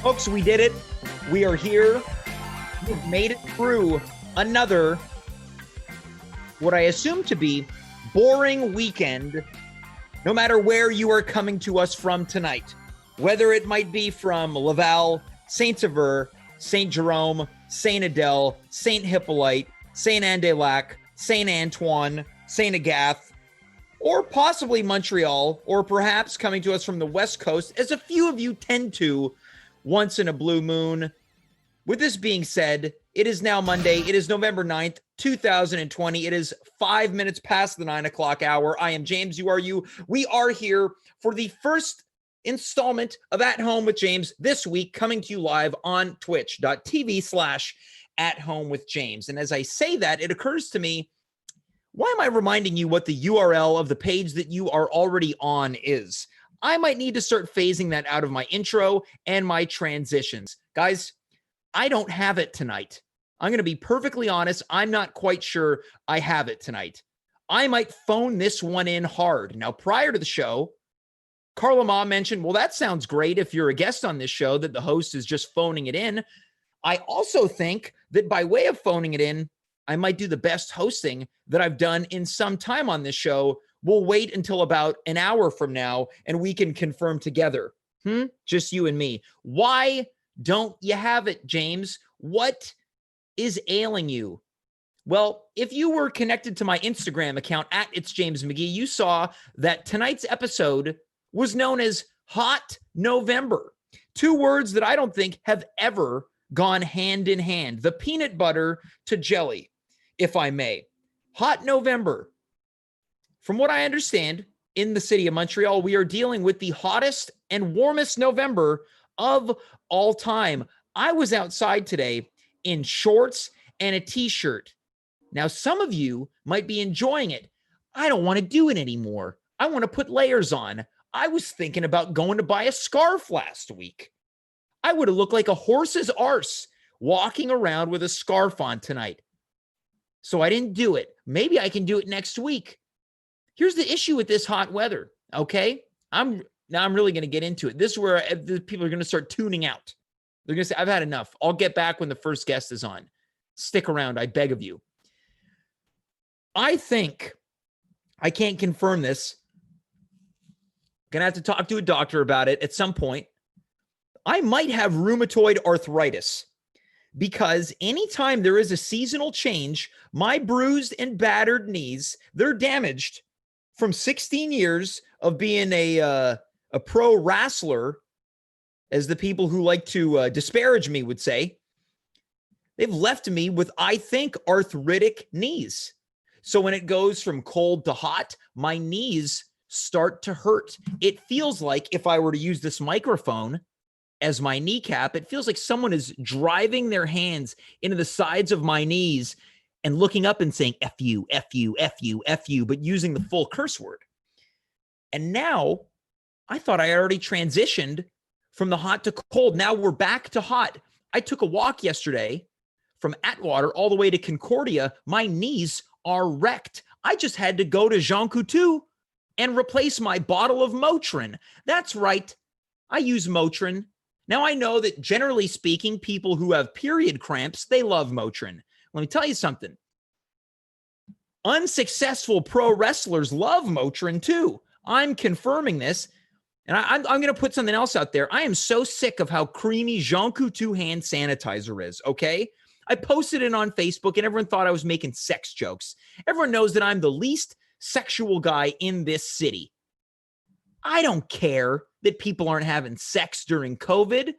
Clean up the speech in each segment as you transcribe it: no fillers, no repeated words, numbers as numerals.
Folks, we did it. We are here. We've made it through another, what I assume to be, boring weekend, no matter where you are coming to us from tonight. Whether it might be from Laval, Saint-Sever, St. Jerome, St. Adele, St. Hippolyte, St. Anne-des-Lacs, St. Antoine, St. Agathe, or possibly Montreal, or perhaps coming to us from the West Coast, as a few of you tend to once in a blue moon. With this being said, it is now Monday. It is November 9th, 2020. It is 5 minutes past the 9 o'clock hour. I am James. You are you. We are here for the first installment of At Home with James this week, coming to you live on twitch.tv/AtHomeWithJames. And as I say that, it occurs to me, why am I reminding you what the URL of the page that you are already on is? I might need to start phasing that out of my intro and my transitions. Guys, I don't have it tonight. I'm going to be perfectly honest. I'm not quite sure I have it tonight. I might phone this one in hard. Now, prior to the show, Carla Mah mentioned, well, that sounds great if you're a guest on this show, that the host is just phoning it in. I also think that by way of phoning it in, I might do the best hosting that I've done in some time on this show. We'll wait until about an hour from now and we can confirm together. Just you and me. Why don't you have it, James? What is ailing you? Well, if you were connected to my Instagram account at It's James McGee, you saw that tonight's episode was known as Hot November. Two words that I don't think have ever gone hand in hand. The peanut butter to jelly, if I may. Hot November. From what I understand, in the city of Montreal, we are dealing with the hottest and warmest November of all time. I was outside today in shorts and a t-shirt. Now, some of you might be enjoying it. I don't want to do it anymore. I want to put layers on. I was thinking about going to buy a scarf last week. I would have looked like a horse's arse walking around with a scarf on tonight. So I didn't do it. Maybe I can do it next week. Here's the issue with this hot weather, okay? I'm really going to get into it. This is where the people are going to start tuning out. They're going to say, I've had enough. I'll get back when the first guest is on. Stick around, I beg of you. I think, I can't confirm this, going to have to talk to a doctor about it at some point. I might have rheumatoid arthritis because anytime there is a seasonal change, my bruised and battered knees, they're damaged from 16 years of being a pro wrestler, as the people who like to disparage me would say. They've left me with, I think, arthritic knees. So when it goes from cold to hot, my knees start to hurt. It feels like, if I were to use this microphone as my kneecap, it feels like someone is driving their hands into the sides of my knees and looking up and saying, F you, F you, F you, F you, but using the full curse word. And now I thought I already transitioned from the hot to cold. Now we're back to hot. I took a walk yesterday from Atwater all the way to Concordia. My knees are wrecked. I just had to go to Jean Coutu and replace my bottle of Motrin. That's right. I use Motrin. Now I know that generally speaking, people who have period cramps, they love Motrin. Let me tell you something. Unsuccessful pro wrestlers love Motrin too. I'm confirming this. And I'm going to put something else out there. I am so sick of how creamy Jean Coutu hand sanitizer is, okay? I posted it on Facebook and everyone thought I was making sex jokes. Everyone knows that I'm the least sexual guy in this city. I don't care that people aren't having sex during COVID.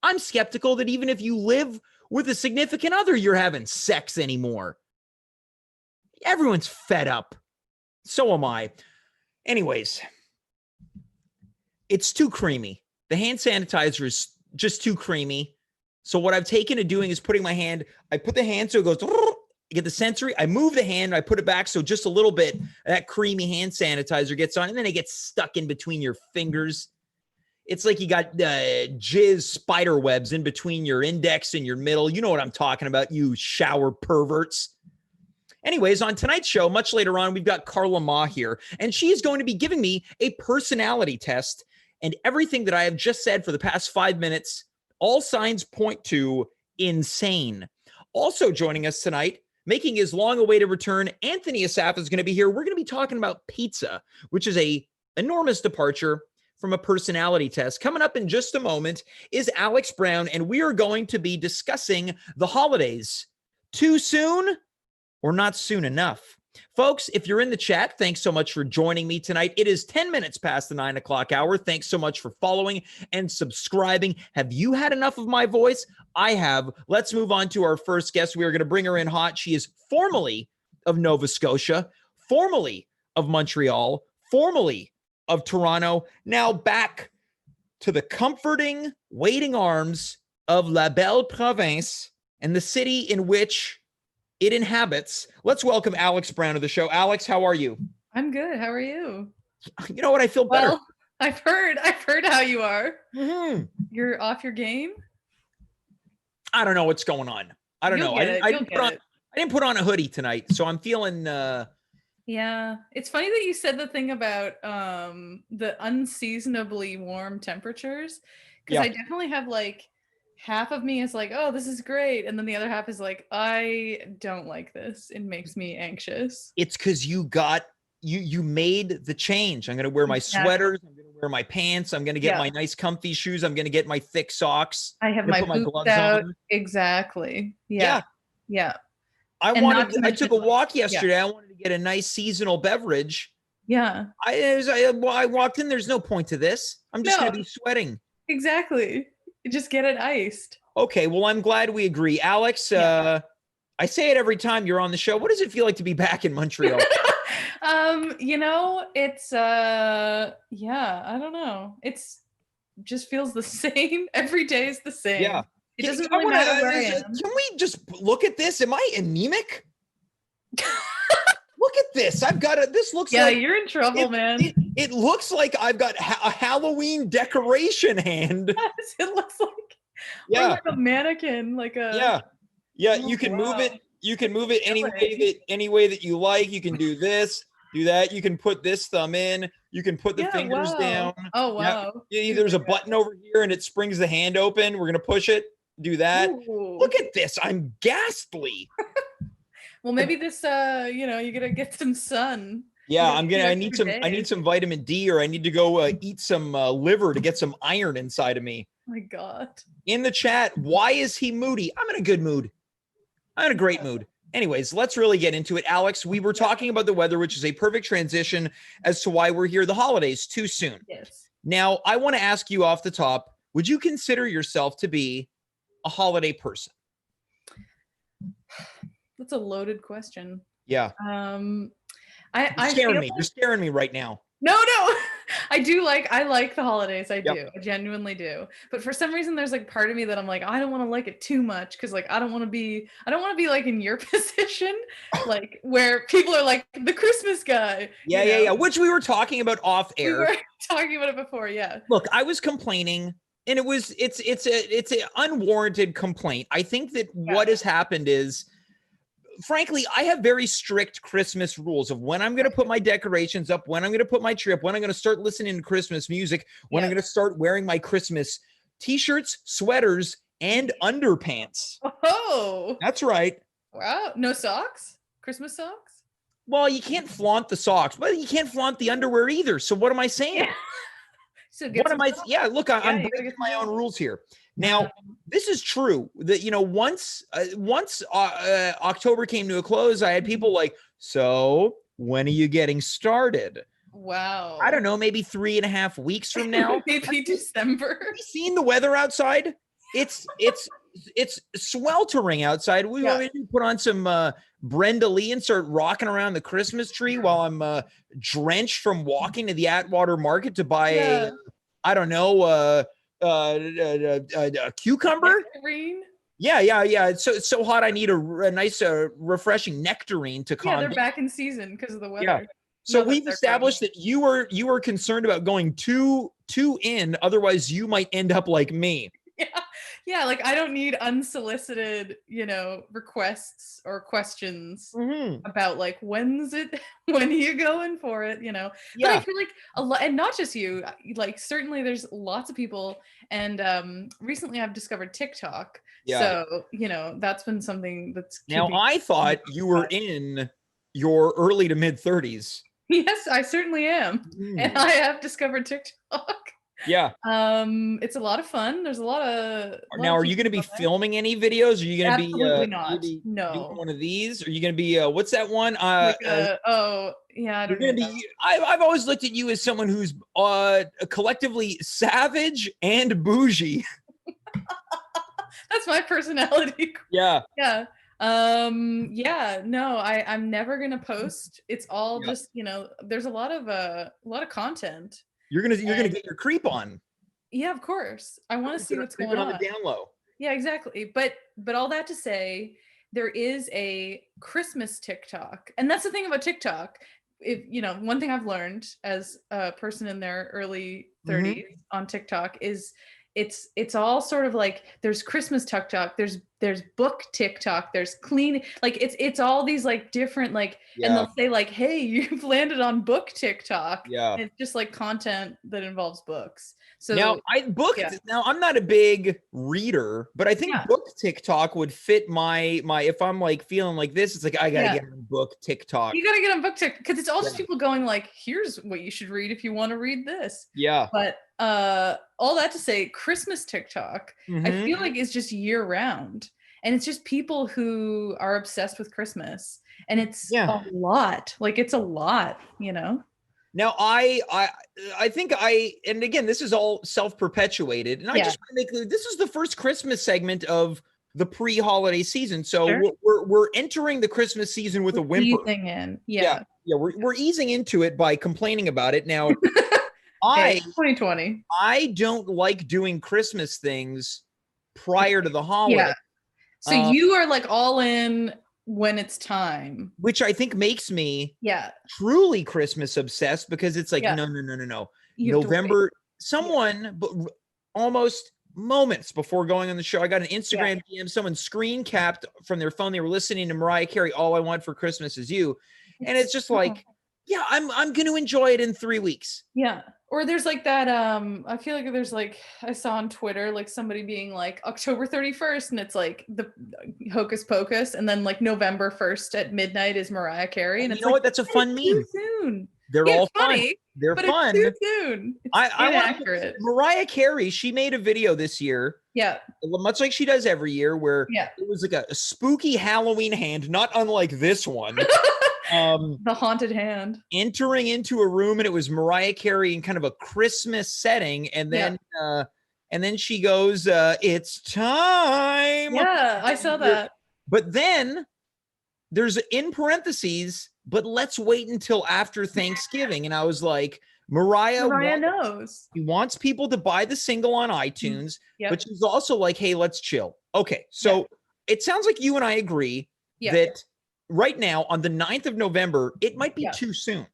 I'm skeptical that even if you live with a significant other, you're having sex anymore. Everyone's fed up. So am I. Anyways, it's too creamy. The hand sanitizer is just too creamy. So what I've taken to doing is putting my hand, I put the hand so it goes, I get the sensory, I move the hand, I put it back so just a little bit of that creamy hand sanitizer gets on, and then it gets stuck in between your fingers. It's like you got jizz spider webs in between your index and your middle. You know what I'm talking about, you shower perverts. Anyways, on tonight's show, much later on, we've got Carla Mah here, and she is going to be giving me a personality test, and everything that I have just said for the past 5 minutes, All signs point to insane. Also joining us tonight, making his long-awaited return, Anthony Assaf is going to be here. We're going to be talking about pizza, which is a enormous departure from a personality test. Coming up in just a moment is Alex Brown, and we are going to be discussing the holidays. Too soon or not soon enough? Folks, if you're in the chat, thanks so much for joining me tonight. It is 10 minutes past the 9 o'clock hour. Thanks so much for following and subscribing. Have you had enough of my voice? I have. Let's move on to our first guest. We are going to bring her in hot. She is formerly of Nova Scotia, formerly of Montreal, formerly of Toronto, now back to the comforting, waiting arms of La Belle Province and the city in which it inhabits. Let's welcome Alex Brown to the show. Alex, how are you? I'm good. How are you? You know what? I feel better. Well, I've heard how you are. Mm-hmm. You're off your game? I don't know what's going on. I don't know. I didn't put on a hoodie tonight, so I'm feeling Yeah. It's funny that you said the thing about the unseasonably warm temperatures, because I definitely have like half of me is like, oh, this is great. And then the other half is like, I don't like this. It makes me anxious. It's because you made the change. I'm going to wear my sweaters. I'm going to wear my pants. I'm going to get my nice comfy shoes. I'm going to get my thick socks. I have my gloves out. On. Exactly. Yeah. I took a walk yesterday. I wanted to get a nice seasonal beverage. Yeah. I walked in. There's no point to this. I'm just going to be sweating. Exactly. Just get it iced. Okay. Well, I'm glad we agree. Alex, I say it every time you're on the show. What does it feel like to be back in Montreal? It's I don't know. It's just feels the same. Every day is the same. Yeah. It doesn't really matter where I am. Can we just look at this? Am I anemic? Look at this. This looks like... Yeah, you're in trouble, man. It looks like I've got a Halloween decoration hand. Yes, it looks like a mannequin, like a... Yeah, you can move it. You can move it any way that you like. You can do this, do that. You can put this thumb in. You can put the fingers down. Oh, wow. Yeah, there's a button over here and it springs the hand open. We're going to push it. Do that. Ooh. Look at this. I'm ghastly. Well, maybe this, you gotta get some sun. Yeah, I need some vitamin D, or I need to go eat some liver to get some iron inside of me. Oh my God. In the chat, why is he moody? I'm in a good mood. I'm in a great mood. Anyways, let's really get into it. Alex, we were talking about the weather, which is a perfect transition as to why we're here. The holidays too soon. Yes. Now, I want to ask you off the top, would you consider yourself to be a holiday person? That's a loaded question. Yeah. You're scaring me right now. No. I like the holidays. I do. I genuinely do. But for some reason there's like part of me that I'm like, I don't want to like it too much, because like I don't want to be like in your position, like where people are like the Christmas guy. Yeah. Which we were talking about off air. We were talking about it before, yeah. Look, I was complaining, and it's an unwarranted complaint. I think that what has happened is, frankly, I have very strict Christmas rules of when I'm going to put my decorations up, when I'm going to put my tree up, when I'm going to start listening to Christmas music, when I'm going to start wearing my Christmas t-shirts, sweaters, and underpants. Oh, that's right. Wow. No socks? Christmas socks? Well, you can't flaunt the socks, but you can't flaunt the underwear either. So what am I saying? Yeah. So what am I? Yeah, look, I'm breaking my own rules here. Now, this is true that, once October came to a close, I had people like, so when are you getting started? Wow. I don't know, maybe 3.5 weeks from now. Maybe December. Have you seen the weather outside? It's sweltering outside. We want to put on some Brenda Lee and start rocking around the Christmas tree while I'm drenched from walking to the Atwater Market to buy a cucumber. Nectarine? Yeah. It's so hot. I need a nice, refreshing nectarine to calm. Yeah, they're back in season because of the weather. Yeah. So we've established that you are concerned about going too in, otherwise you might end up like me. Yeah, like I don't need unsolicited, requests or questions about like when are you going for it, But I Yeah. feel like a lot, and not just you, like certainly there's lots of people, and recently I've discovered TikTok. Yeah. So, that's been something that's Now, keeping I thought you were in your early to mid 30s. Yes, I certainly am. And I have discovered TikTok. Yeah. It's a lot of fun. There's a lot of Now, are you going to teachers be on there. filming any videos? Are you going to be Absolutely not. maybe doing No. one of these? Are you going to be what's that one? Like oh yeah, I You're don't going even to know. be. I've always looked at you as someone who's collectively savage and bougie. That's my personality. Yeah. Yeah. Yeah, no, I'm never gonna post. It's all Yeah. just, there's a lot of content. You're gonna And get your creep on. yeah, of course. I want to see what's going on the on. down low. Yeah, exactly. But all that to say, there is a Christmas TikTok. And that's the thing about TikTok. If one thing I've learned as a person in their early 30s on TikTok is it's all sort of like there's Christmas TikTok, there's book TikTok, there's clean, like it's all these like different like, and they'll say like, hey, you've landed on book TikTok. Yeah. And it's just like content that involves books. So now now I'm not a big reader, but I think book TikTok would fit my if I'm like feeling like this, it's like I gotta get on book TikTok. You gotta get on book TikTok because it's all just people going like, here's what you should read if you want to read this. Yeah. But all that to say, Christmas TikTok, I feel like is just year round. And it's just people who are obsessed with Christmas. And it's a lot. Like it's a lot, Now I think and again, this is all self-perpetuated, and I just want to make clear this is the first Christmas segment of the pre-holiday season, so we're entering the Christmas season with a whimper. We're easing into it by complaining about it. Now, 2020. I don't like doing Christmas things prior to the holiday. Yeah. So you are like all in when it's time, which I think makes me truly Christmas obsessed, because it's like no November. Someone but almost moments before going on the show, I got an Instagram DM, someone screen capped from their phone, they were listening to Mariah Carey, All I Want for Christmas Is You, and it's just like I'm going to enjoy it in 3 weeks. Or there's like that I feel like there's like, I saw on Twitter like somebody being like October 31st, and it's like the Hocus Pocus, and then like November 1st at midnight is Mariah Carey, and you know what, that's a fun meme. Too soon. They're all funny. Fun. They're but fun. It's too soon. It's inaccurate. Mariah Carey, she made a video this year. Much like she does every year, where it was like a spooky Halloween hand, not unlike this one. The haunted hand entering into a room, and it was Mariah Carey in kind of a Christmas setting, and then she goes, "It's time." Yeah, I saw that. But then there's in parentheses, but let's wait until after Thanksgiving, and I was like, Mariah knows. She wants people to buy the single on iTunes, but she's also like, hey, let's chill. Okay, so it sounds like you and I agree that right now on the 9th of November, it might be too soon.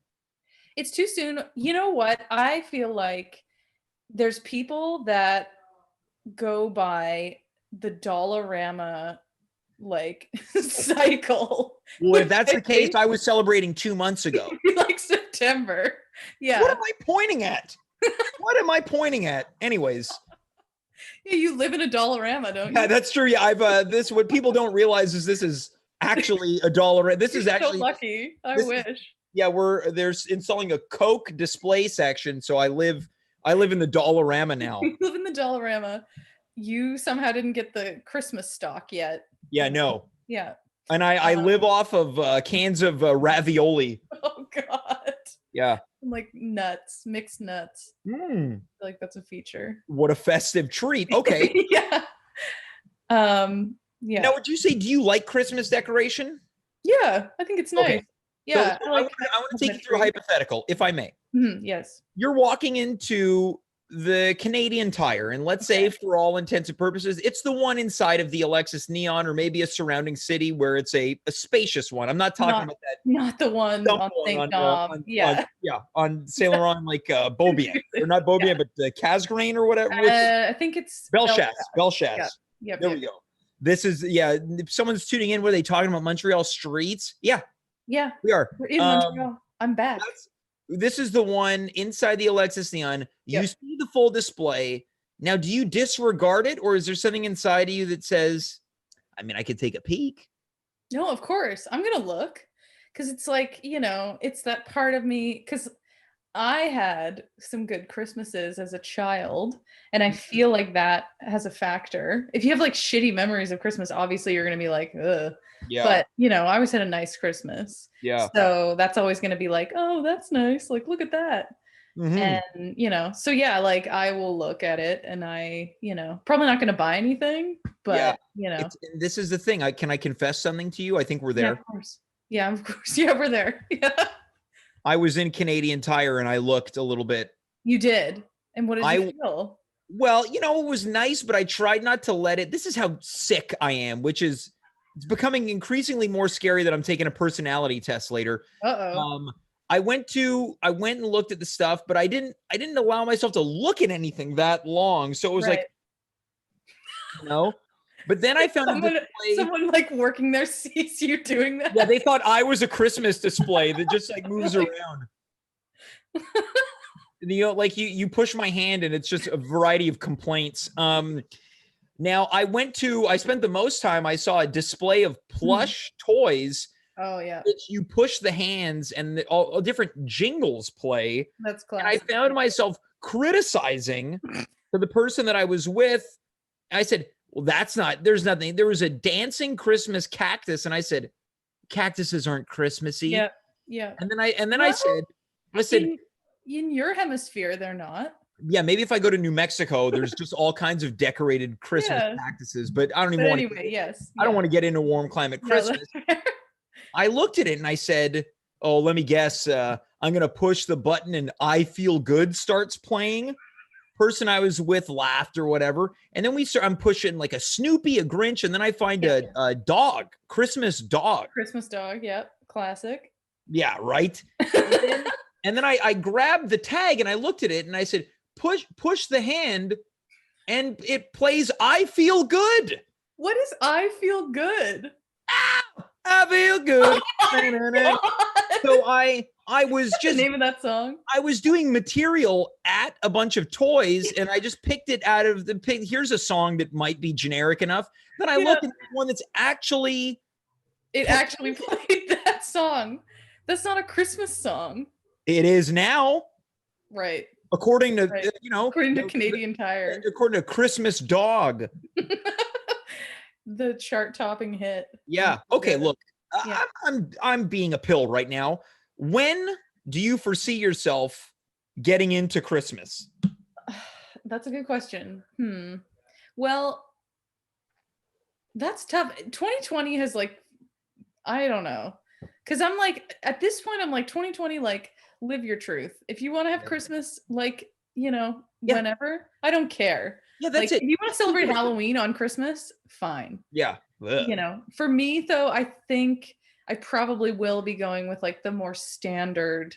It's too soon. You know what? I feel like there's people that go by the Dollarama like cycle. Well, if that's the case, I was celebrating 2 months ago. Like September. Yeah. What am I pointing at? What am I pointing at? Anyways. Yeah, you live in a Dollarama, don't you? Yeah, that's true. Yeah, I've this what people don't realize is this is actually a dollar. This is actually so lucky. I wish. There's installing a Coke display section, so I live in the Dollarama now. You live in the Dollarama. You somehow didn't get the Christmas stock yet. Yeah, no. Yeah. And I live off of cans of ravioli. Oh God. Yeah. Like nuts, mixed nuts. I feel like that's a feature. What a festive treat. Okay. Yeah. Yeah. Now, would you say, do you like Christmas decoration? Yeah, I think it's nice. Okay. Yeah. So I want to take you through a hypothetical, if I may. Yes. You're walking into the Canadian Tire, and let's say for all intents and purposes, it's the one inside of the Alexis Neon or maybe a surrounding city where it's a spacious one. I'm not talking about that. Not the one on St. Knob. On Saint Laurent, like Beaubien. Or not Beaubien, but Casgrain or whatever. I think it's Bellechasse. Yeah. There we go. This is, if someone's tuning in, were they talking about Montreal streets? Yeah. Yeah. We are. We're in Montreal. I'm back. This is the one inside the Alexis Neon. You see the full display. Now, do you disregard it, or is there something inside of you that says, I mean, I could take a peek? No, of course. I'm going to look because it's like, it's that part of me. Because I had some good Christmases as a child, and I feel like that has a factor. If you have like shitty memories of Christmas, obviously you're going to be like, ugh. Yeah. But, I always had a nice Christmas. Yeah. So that's always going to be like, oh, that's nice. Like, look at that. Mm-hmm. And, so yeah, like I will look at it and I, probably not going to buy anything, but, this is the thing. Can I confess something to you? I think we're there. Yeah, of course. Yeah, of course. Yeah, we're there. Yeah. I was in Canadian Tire and I looked a little bit. You did? And what did you feel? Well, it was nice, but I tried not to let it. This is how sick I am, which is, it's becoming increasingly more scary that I'm taking a personality test later. Uh-oh. I went and looked at the stuff, but I didn't allow myself to look at anything that long. So it was like, but then I found someone like working there sees you doing that. Yeah, they thought I was a Christmas display that just like moves around. Like you push my hand and it's just a variety of complaints. Now I spent the most time, I saw a display of plush toys. Oh yeah. Which you push the hands and all different jingles play. That's classic. And I found myself criticizing to the person that I was with. I said, well, there's nothing. There was a dancing Christmas cactus. And I said, cactuses aren't Christmassy. Yeah. Yeah. And then I said, in your hemisphere, they're not. Yeah, maybe if I go to New Mexico, there's just all kinds of decorated Christmas cactuses, but I don't even want to. I don't want to get into warm climate Christmas. I looked at it and I said, oh, let me guess. I'm going to push the button and I Feel Good starts playing. Person I was with laughed or whatever. And then I'm pushing like a Snoopy, a Grinch. And then I find a dog, Christmas dog. Christmas dog. Yep. Classic. Yeah. Right. And then I grabbed the tag and I looked at it and I said, push the hand and it plays I Feel Good. What is I Feel Good? I feel good. So I was just the name of that song. I was doing material at a bunch of toys and I just picked it out of here's a song that might be generic enough. Then I looked at one that's actually actually played that song. That's not a Christmas song. It is now. Right. According to according to Canadian Tire. According to Christmas Dog. The chart-topping hit. Yeah. Okay. Look, I'm being a pill right now. When do you foresee yourself getting into Christmas? That's a good question. Well, that's tough. 2020 has I don't know, because I'm like at this point I'm like 2020 live your truth. If you want to have Christmas whenever, I don't care. Yeah, that's it. If you want to celebrate Halloween on Christmas, fine. Yeah. For me though, I think I probably will be going with the more standard,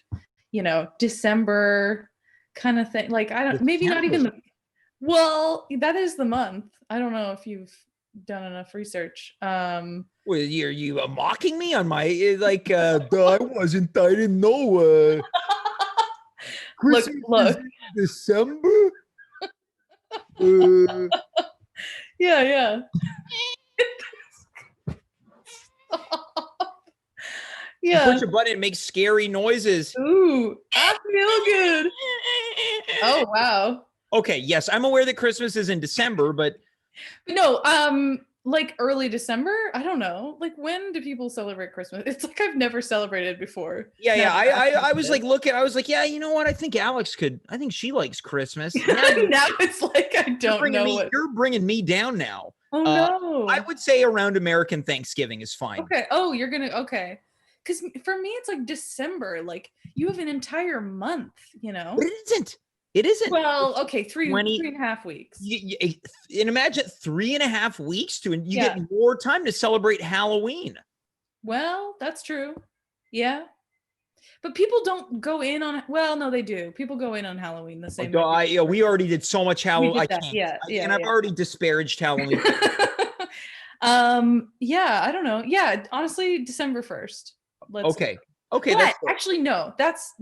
December kind of thing. Maybe not even that is the month. I don't know if you've done enough research. Well, are you mocking me on my I wasn't. I didn't know. Christmas look. December. Yeah. Yeah. Push a button, it makes scary noises. Ooh, I feel good. Oh wow. Okay, yes, I'm aware that Christmas is in December, but no, early December. I don't know. When do people celebrate Christmas? It's I've never celebrated before. Yeah. I was looking. I was like, yeah, you know what? I think Alex could. I think she likes Christmas. Now it's I don't know. You're bringing me down now. Oh no. I would say around American Thanksgiving is fine. Okay. Oh, you're gonna okay. Because for me, it's December. You have an entire month. But it isn't. It isn't. Well, okay, 20 3.5 weeks. And imagine 3.5 weeks you Yeah. get more time to celebrate Halloween. Well, that's true. Yeah. But people don't go in on, well, no, they do. People go in on Halloween the same way. We already did so much We Halloween. did I that. can't. Yeah. Yeah. And I've already disparaged Halloween. Yeah, I don't know. Yeah, honestly, December 1st. Okay. But actually, no, that's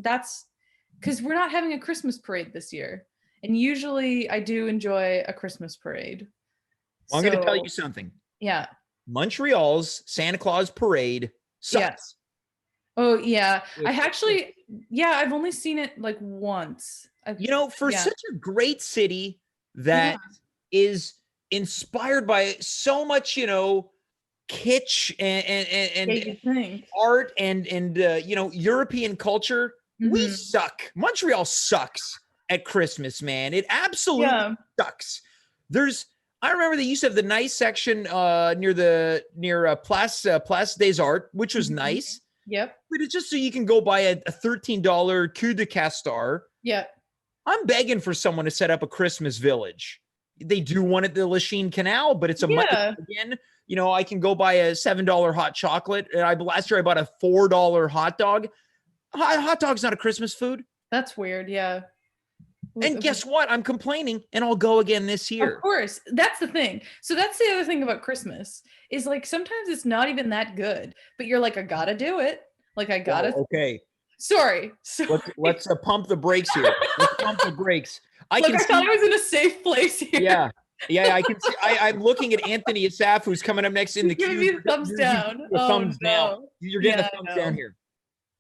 because we're not having a Christmas parade this year. And usually I do enjoy a Christmas parade. Well, I'm going to tell you something. Yeah. Montreal's Santa Claus parade sucks. Yeah. Oh, yeah. I've only seen it like once. For such a great city that is inspired by so much, kitsch and art and European culture, we suck. Montreal sucks at Christmas, man. It absolutely sucks. I remember they used to have the nice section near Place des Arts, which was nice. Yep. But it's just so you can go buy a $13 cul de castor. Yep. I'm begging for someone to set up a Christmas village. They do one at the Lachine Canal, but it's again. I can go buy a $7 hot chocolate. Last year I bought a $4 hot dog. Hot dog's not a Christmas food. That's weird. Yeah. And guess what? I'm complaining, and I'll go again this year. Of course. That's the thing. So that's the other thing about Christmas is like sometimes it's not even that good, but you're like, I gotta do it. Like I gotta. Oh, okay. Sorry. Let's pump the brakes here. Let's pump the brakes. I thought I was in a safe place here. Yeah. I can see. I'm looking at Anthony Assaf, who's coming up next in the queue. Give me the thumbs down. Thumbs down. You're getting a thumbs down here.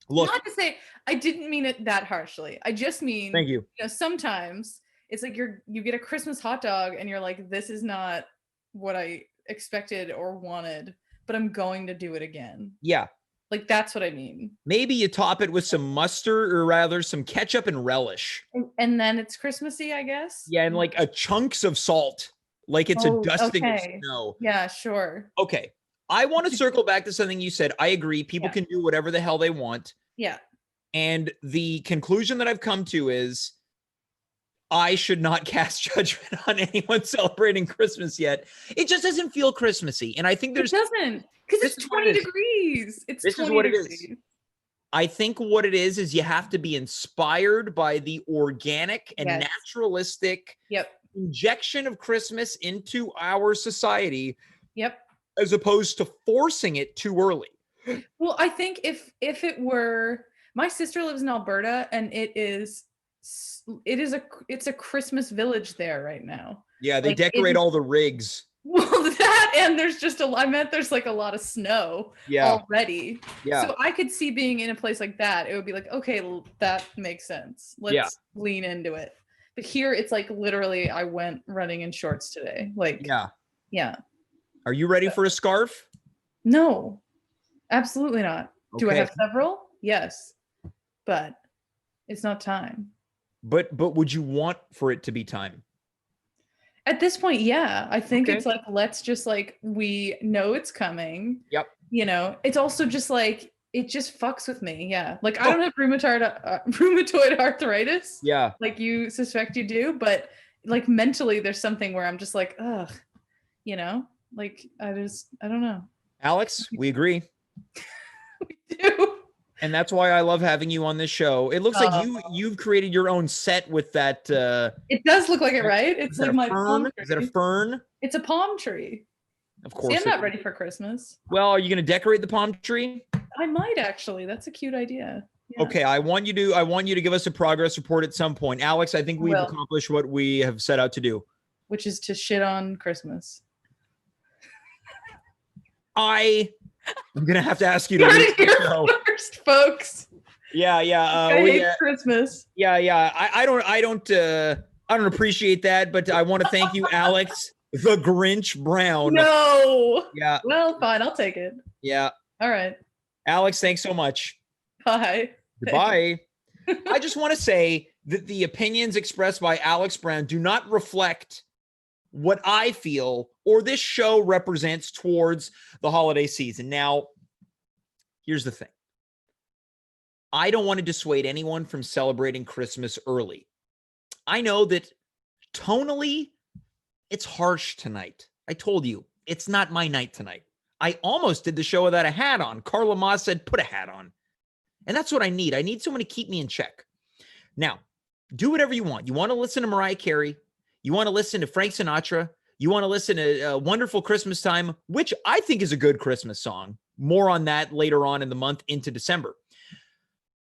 Look. Not to say I didn't mean it that harshly. I just mean, thank you. Sometimes it's like you get a Christmas hot dog and you're like, this is not what I expected or wanted, but I'm going to do it again. Yeah. Like that's what I mean. Maybe you top it with some mustard or rather some ketchup and relish. And then it's Christmassy, I guess. Yeah, and like a chunks of salt. Like it's a dusting of snow. Yeah, sure. Okay. I want to circle back to something you said. I agree. People can do whatever the hell they want. Yeah. And the conclusion that I've come to is I should not cast judgment on anyone celebrating Christmas yet. It just doesn't feel Christmassy. And I think it doesn't, because it's 20 degrees. This is what it is. I think what it is you have to be inspired by the organic and naturalistic injection of Christmas into our society. Yep. As opposed to forcing it too early. Well, I think if it were, my sister lives in Alberta and it's a Christmas village there right now. Yeah, they decorate all the rigs. Well, that and there's like a lot of snow already. Yeah. So I could see being in a place like that. It would be like, okay, that makes sense. Let's lean into it. But here it's like literally I went running in shorts today. Like yeah. Are you ready for a scarf? No, absolutely not. Okay. Do I have several? Yes, but it's not time. But would you want for it to be time? At this point, yeah. I think it's like, let's just like, we know it's coming. Yep. It's also just like, it just fucks with me. Yeah. Like I don't have rheumatoid arthritis. Yeah. Like you suspect you do, but like mentally there's something where I'm just like, ugh, like I don't know. Alex, we agree. We do. And that's why I love having you on this show. It looks like you've created your own set with that. It does look like it, right? It's like my palm tree. Is it a fern? It's a palm tree. Of course. See, I'm not ready for Christmas. Well, are you going to decorate the palm tree? I might actually. That's a cute idea. Yeah. Okay, I want you to give us a progress report at some point. Alex, I think we've accomplished what we have set out to do. Which is to shit on Christmas. I'm gonna have to ask you to leave the show first, folks. Yeah. I hate Christmas. Yeah. I don't appreciate that, but I want to thank you, Alex, the Grinch Brown. No. Yeah. Well, fine. I'll take it. Yeah. All right. Alex, thanks so much. Bye. Goodbye. I just want to say that the opinions expressed by Alex Brown do not reflect what I feel or this show represents towards the holiday season. Now, here's the thing. I don't want to dissuade anyone from celebrating Christmas early. I know that tonally, it's harsh tonight. I told you, it's not my night tonight. I almost did the show without a hat on. Carla Mah said, put a hat on. And that's what I need. I need someone to keep me in check. Now, do whatever you want. You want to listen to Mariah Carey. You want to listen to Frank Sinatra. You want to listen to Wonderful Christmas Time, which I think is a good Christmas song. More on that later on in the month into December.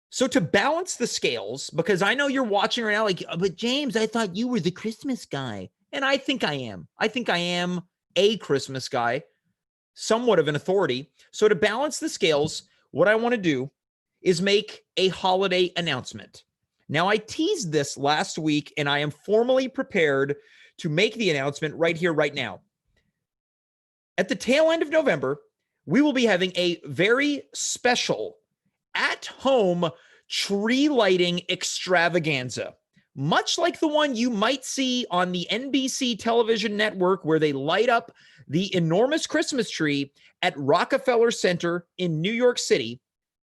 So to balance the scales, because I know you're watching right now like, but James, I thought you were the Christmas guy. And I think I am. I think I am a Christmas guy, somewhat of an authority. So to balance the scales, what I want to do is make a holiday announcement. Now, I teased this last week, and I am formally prepared to make the announcement right here, right now. At the tail end of November, we will be having a very special at-home tree lighting extravaganza, much like the one you might see on the NBC television network where they light up the enormous Christmas tree at Rockefeller Center in New York City.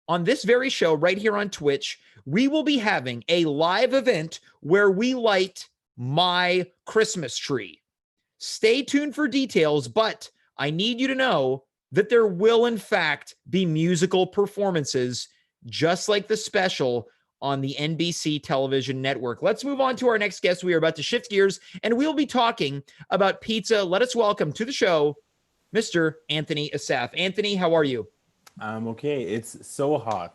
On this very show right here on Twitch, we will be having a live event where we light my Christmas tree. Stay tuned for details, but I need you to know that there will, in fact, be musical performances just like the special on the NBC television network. Let's move on to our next guest. We are about to shift gears, and we'll be talking about pizza. Let us welcome to the show, Mr. Anthony Assaf. Anthony, how are you? I'm okay. It's so hot.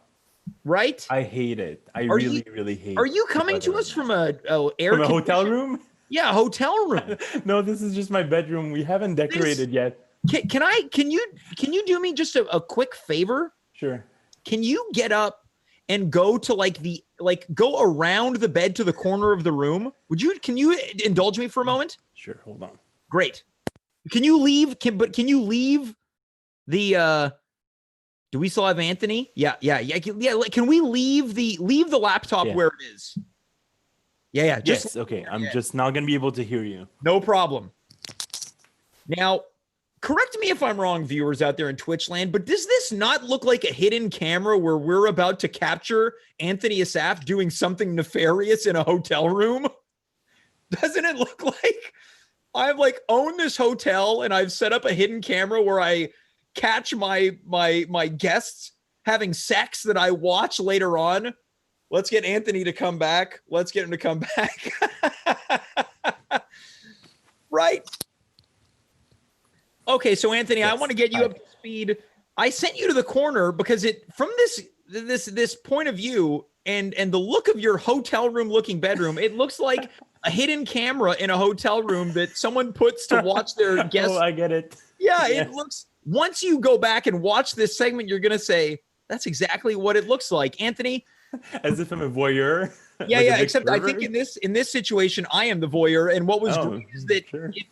Right? I hate it. I really hate it. Are you coming to us from a hotel room? Yeah, hotel room. No, this is just my bedroom. We haven't decorated yet. Can you do me just a quick favor? Sure. Can you get up and go to go around the bed to the corner of the room? Can you indulge me for a moment? Sure, hold on. Great. Can you leave the do we still have Anthony? Yeah. Can we leave the laptop where it is? Yeah. Yes, okay. I'm just not going to be able to hear you. No problem. Now, correct me if I'm wrong, viewers out there in Twitch land, but does this not look like a hidden camera where we're about to capture Anthony Assaf doing something nefarious in a hotel room? Doesn't it look like I've owned this hotel and I've set up a hidden camera where I catch my guests having sex that I watch later on? Let's get Anthony to come back. Let's get him to come back. Right. Okay, so Anthony, yes, I want to get you up to speed. I sent you to the corner because from this point of view and the look of your hotel room looking bedroom, it looks like a hidden camera in a hotel room that someone puts to watch their guests. Oh, I get it. Yeah, yes. It looks. Once you go back and watch this segment, you're gonna say that's exactly what it looks like, Anthony. As if I'm a voyeur. Yeah. Except pervert. I think in this situation, I am the voyeur. And what was great is that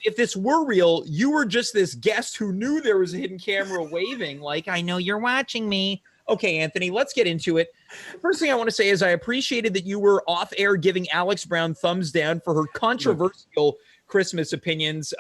if this were real, you were just this guest who knew there was a hidden camera waving, like, I know you're watching me. Okay, Anthony, let's get into it. The first thing I want to say is I appreciated that you were off air giving Alex Brown thumbs down for her controversial Christmas opinions.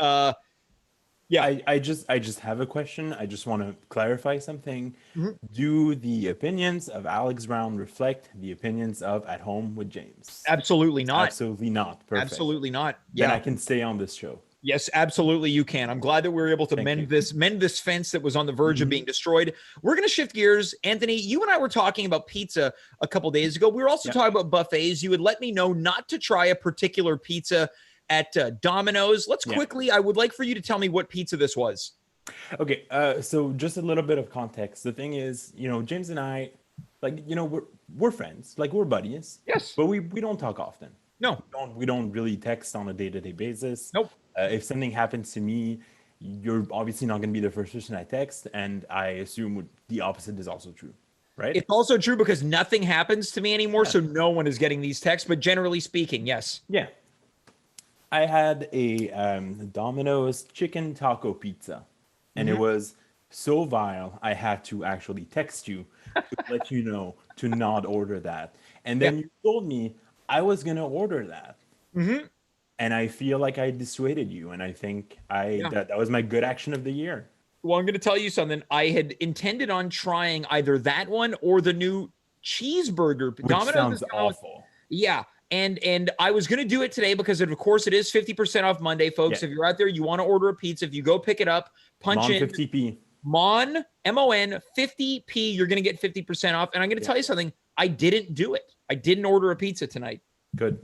Yeah, I just have a question. I just want to clarify something. Mm-hmm. Do the opinions of Alex Brown reflect the opinions of At Home with James? Absolutely not. Absolutely not. Perfect. Absolutely not. Yeah. Then I can stay on this show. Yes, absolutely you can. I'm glad that we were able to mend this fence that was on the verge of being destroyed. We're going to shift gears. Anthony, you and I were talking about pizza a couple days ago. We were also talking about buffets. You would let me know not to try a particular pizza at Domino's. Let's quickly, I would like for you to tell me what pizza this was. Okay, so just a little bit of context. The thing is, James and I, we're friends, we're buddies. Yes. But we don't talk often. No. We don't really text on a day-to-day basis. Nope. If something happens to me, you're obviously not going to be the first person I text, and I assume the opposite is also true, right? It's also true because nothing happens to me anymore, so no one is getting these texts, but generally speaking, yes. Yeah. I had a Domino's chicken taco pizza, and it was so vile, I had to actually text you to let you know to not order that. And then you told me I was going to order that. Mm-hmm. And I feel like I dissuaded you, and I think that was my good action of the year. Well, I'm going to tell you something. I had intended on trying either that one or the new cheeseburger. Which sounds awful. Yeah. And I was going to do it today because of course it is 50% off Monday, folks. Yeah. If you're out there, you want to order a pizza, if you go pick it up, punch Mon in 50p. Mon, M-O-N, 50p, you're going to get 50% off. And I'm going to tell you something. I didn't do it. I didn't order a pizza tonight. Good.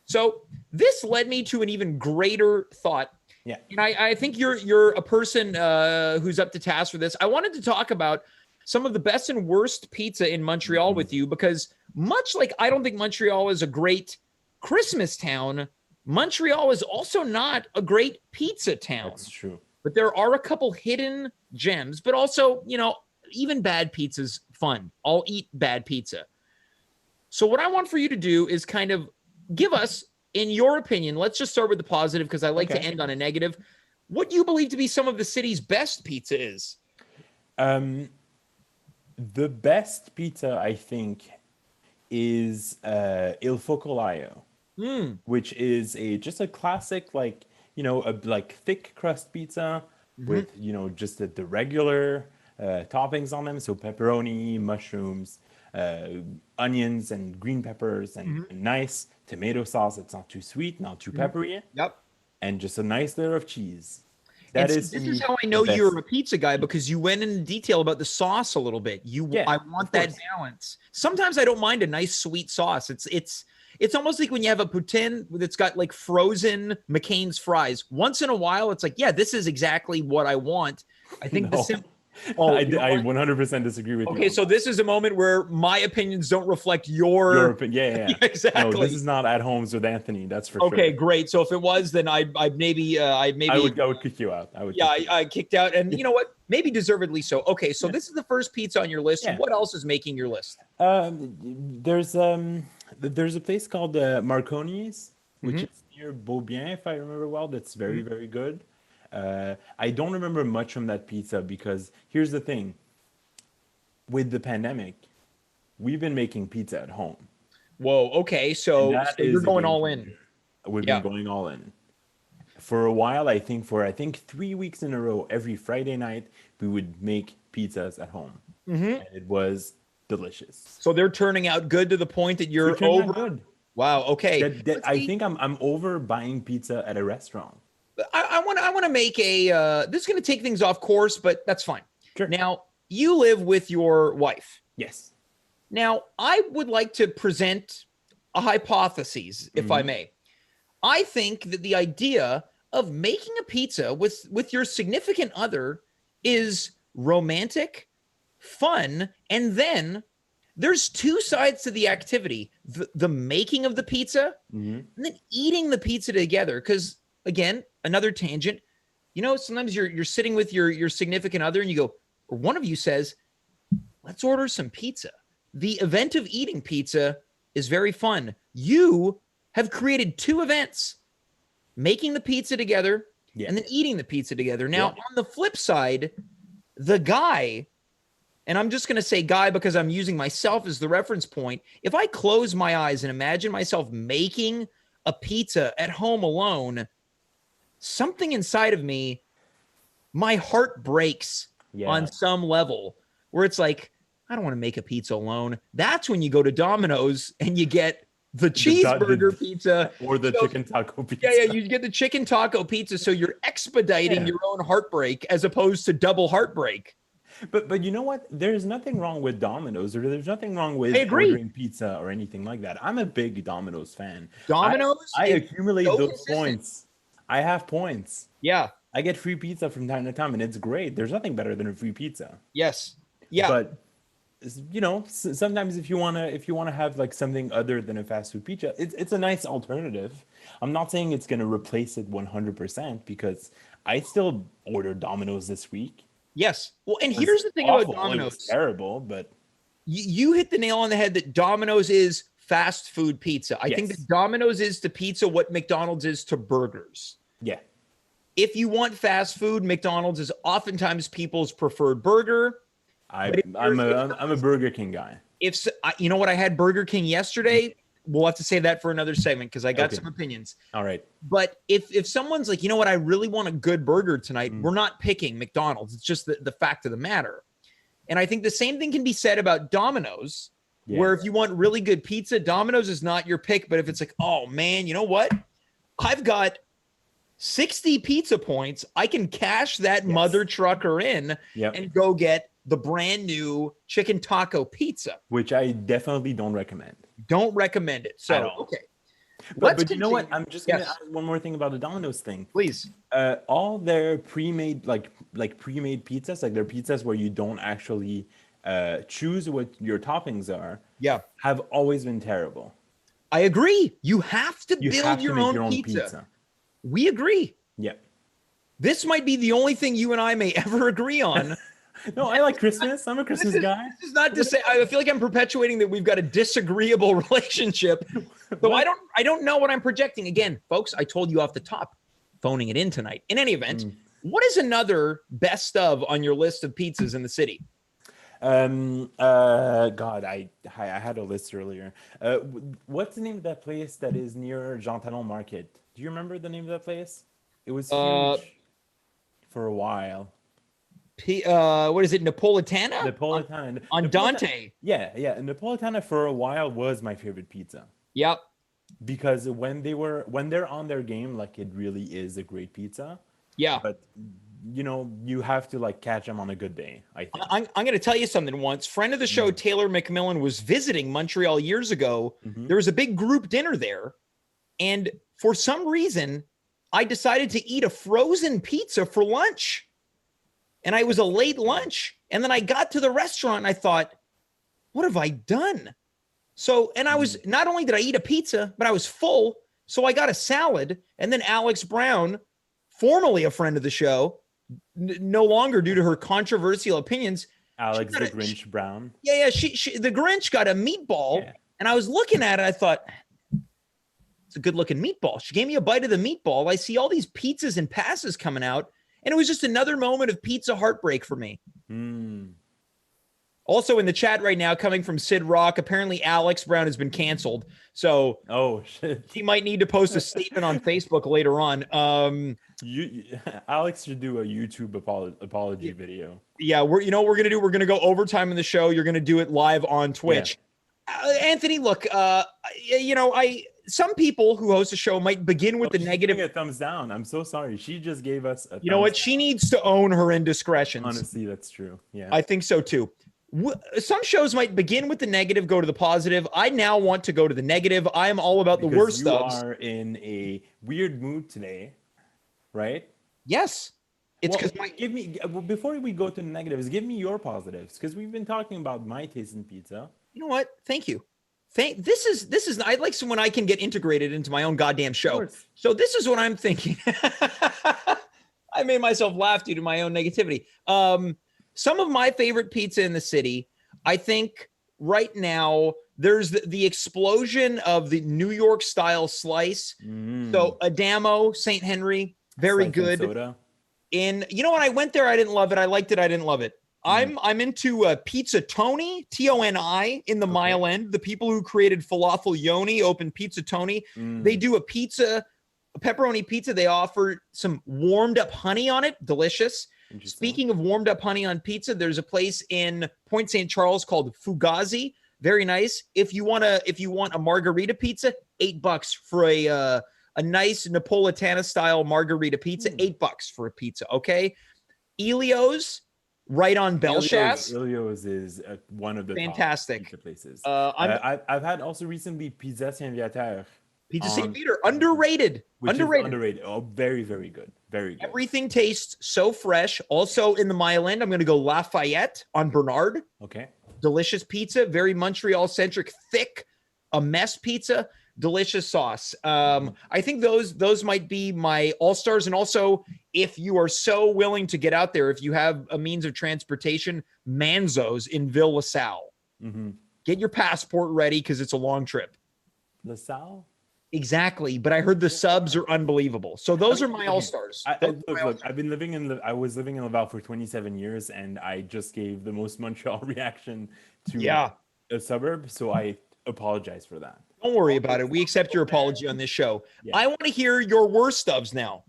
So this led me to an even greater thought. Yeah. And I think you're a person who's up to task for this. I wanted to talk about some of the best and worst pizza in Montreal with you, because much like I don't think Montreal is a great Christmas town, Montreal is also not a great pizza town. That's true. But there are a couple hidden gems, but also, even bad pizza's fun. I'll eat bad pizza. So what I want for you to do is kind of give us, in your opinion, let's just start with the positive because I like to end on a negative, what you believe to be some of the city's best pizza is. The best pizza, I think, is Il Focolaio, which is just a classic, thick crust pizza with, just the regular toppings on them. So pepperoni, mushrooms, onions and green peppers, and nice tomato sauce. It's not too sweet, not too peppery. Yep. And just a nice layer of cheese. This is how I know you're a pizza guy, because you went into detail about the sauce a little bit. I want that balance. Sometimes I don't mind a nice sweet sauce. It's almost like when you have a poutine that's got like frozen McCain's fries. Once in a while, it's like, yeah, this is exactly what I want. I think I 100% disagree with you. Okay, so this is a moment where my opinions don't reflect your opinion. Yeah. Exactly. No, this is not At Homes with Anthony. That's for sure. Okay, great. So if it was, then I would kick you out. I kicked out, and you know what? Maybe deservedly so. Okay, so this is the first pizza on your list. Yeah. What else is making your list? There's a place called Marconi's, which is near Beaubien, if I remember well. That's very, very good. I don't remember much from that pizza because here's the thing. With the pandemic, we've been making pizza at home. Whoa, okay. So you're going all in. We've been going all in. For a while, I think 3 weeks in a row, every Friday night, we would make pizzas at home. And it was delicious. So they're turning out good to the point that you're over. Good. Wow, okay. I think I'm over buying pizza at a restaurant. I want to make this is going to take things off course, but that's fine. Sure. Now, you live with your wife. Yes. Now, I would like to present a hypothesis, if I may. I think that the idea of making a pizza with your significant other is romantic, fun, and then there's two sides to the activity: the making of the pizza and then eating the pizza together. Because again, another tangent, sometimes you're sitting with your significant other and you go, or one of you says, let's order some pizza. The event of eating pizza is very fun. You have created two events: making the pizza together and then eating the pizza together. Now, on the flip side, the guy, and I'm just going to say guy because I'm using myself as the reference point. If I close my eyes and imagine myself making a pizza at home alone, something inside of me, my heart breaks on some level where it's like, I don't want to make a pizza alone. That's when you go to Domino's and you get the cheeseburger pizza or the chicken taco pizza. Yeah, you get the chicken taco pizza. So you're expediting your own heartbreak as opposed to double heartbreak. But you know what? There's nothing wrong with Domino's, or there's nothing wrong with ordering pizza or anything like that. I'm a big Domino's fan. Domino's? I accumulate those points. I have points. Yeah. I get free pizza from time to time, and it's great. There's nothing better than a free pizza. Yes. Yeah. But sometimes if you wanna have like something other than a fast food pizza, it's a nice alternative. I'm not saying it's gonna replace it 100% because I still ordered Domino's this week. Yes. Well, and here's the thing about Domino's. It's terrible, but you hit the nail on the head that Domino's is fast food pizza. I think that Domino's is to pizza what McDonald's is to burgers. Yeah. If you want fast food, McDonald's is oftentimes people's preferred burger. I'm a Burger King guy. You know what, I had Burger King yesterday. We'll have to save that for another segment because I got some opinions. All right. But if someone's like, you know what, I really want a good burger tonight, we're not picking McDonald's. It's just the fact of the matter. And I think the same thing can be said about Domino's. where if you want really good pizza, Domino's is not your pick. But if it's like, oh man, you know what? I've got 60 pizza points. I can cash that mother trucker in and go get the brand new chicken taco pizza. Which I definitely don't recommend. Don't recommend it. So, okay. But you know what? I'm just going to add one more thing about the Domino's thing. Please. All their pre-made, like pre-made pizzas, like their pizzas where you don't actually choose what your toppings are, have always been terrible. I agree. You have to build your own pizza. We agree. Yeah. This might be the only thing you and I may ever agree on. No, I like Christmas. I'm a Christmas guy. This is not to say I feel like I'm perpetuating that we've got a disagreeable relationship. So I don't know what I'm projecting. Again, folks, I told you off the top, phoning it in tonight. In any event, what is another best of on your list of pizzas in the city? God, I had a list earlier. What's the name of that place that is near Jean Talon Market? Do you remember the name of that place? It was huge for a while. What is it? Napolitana? Napolitana. On Dante. Yeah. Napolitana for a while was my favorite pizza. Yep. Because when they're on their game, like it really is a great pizza. Yeah. But you know, you have to like catch them on a good day, I think. I'm going to tell you something once. Friend of the show, Taylor McMillan, was visiting Montreal years ago. There was a big group dinner there. And for some reason, I decided to eat a frozen pizza for lunch. And I was a late lunch. And then I got to the restaurant and I thought, what have I done? So, and I was, not only did I eat a pizza, but I was full. So I got a salad. And then Alex Brown, formerly a friend of the show, no longer due to her controversial opinions. Alex the Grinch Brown. Yeah. She the Grinch got a meatball. Yeah. And I was looking at it. I thought, it's a good looking meatball. She gave me a bite of the meatball. I see all these pizzas and passes coming out. And it was just another moment of pizza heartbreak for me. Also in the chat right now, coming from Sid Rock, apparently Alex Brown has been canceled. So he might need to post a statement on Facebook later on. Alex should do a YouTube apology video. Yeah, we're going to do? We're going to go overtime in the show. You're going to do it live on Twitch. Yeah. Anthony, look, some people who host a show might begin with the negative. A thumbs down. I'm so sorry. She just gave us a. You know what? She needs to own her indiscretions. Honestly, that's true. Yeah, I think so too. Some shows might begin with the negative, go to the positive. I now want to go to the negative. I am all about the worst stuff. You are in a weird mood today, right? Yes. It's because before we go to the negatives, give me your positives, because we've been talking about my taste in pizza. You know what? Thank you. This is I'd like when I can get integrated into my own goddamn show. So this is what I'm thinking. I made myself laugh due to my own negativity. Some of my favorite pizza in the city, I think right now there's the explosion of the New York style slice. So Adamo, St. Henry, very good. Soda. And you know when I went there, I didn't love it. I liked it. I didn't love it. I'm into Pizza Tony, Toni, in the Mile End. The people who created Falafel Yoni opened Pizza Tony. They do a pepperoni pizza. They offer some warmed up honey on it. Delicious. Speaking of warmed up honey on pizza, there's a place in Point St. Charles called Fugazi. Very nice. If you want a margarita pizza, $8 for a nice Napolitana style margarita pizza. $8 for a pizza. Okay. Elio's. Right on Belchas. Elio's is one of the fantastic top pizza places. I've had also recently Pizza Saint-Viateur. Pizza Saint-Viateur, underrated. Oh, very, very good. Very good. Everything tastes so fresh. Also in the Mile End, I'm going to go Lafayette on Bernard. Okay. Delicious pizza, very Montreal-centric, thick, a mess pizza. Delicious sauce. I think those might be my all-stars. And also, if you are so willing to get out there, if you have a means of transportation, Manzo's in Ville LaSalle. Get your passport ready because it's a long trip. LaSalle? Exactly. But I heard the subs are unbelievable. So those are my all-stars. Look, I was living in Laval for 27 years, and I just gave the most Montreal reaction to a suburb. So I apologize for that. Don't worry about it. We accept your apology on this show. Yeah. I want to hear your worst stubs now.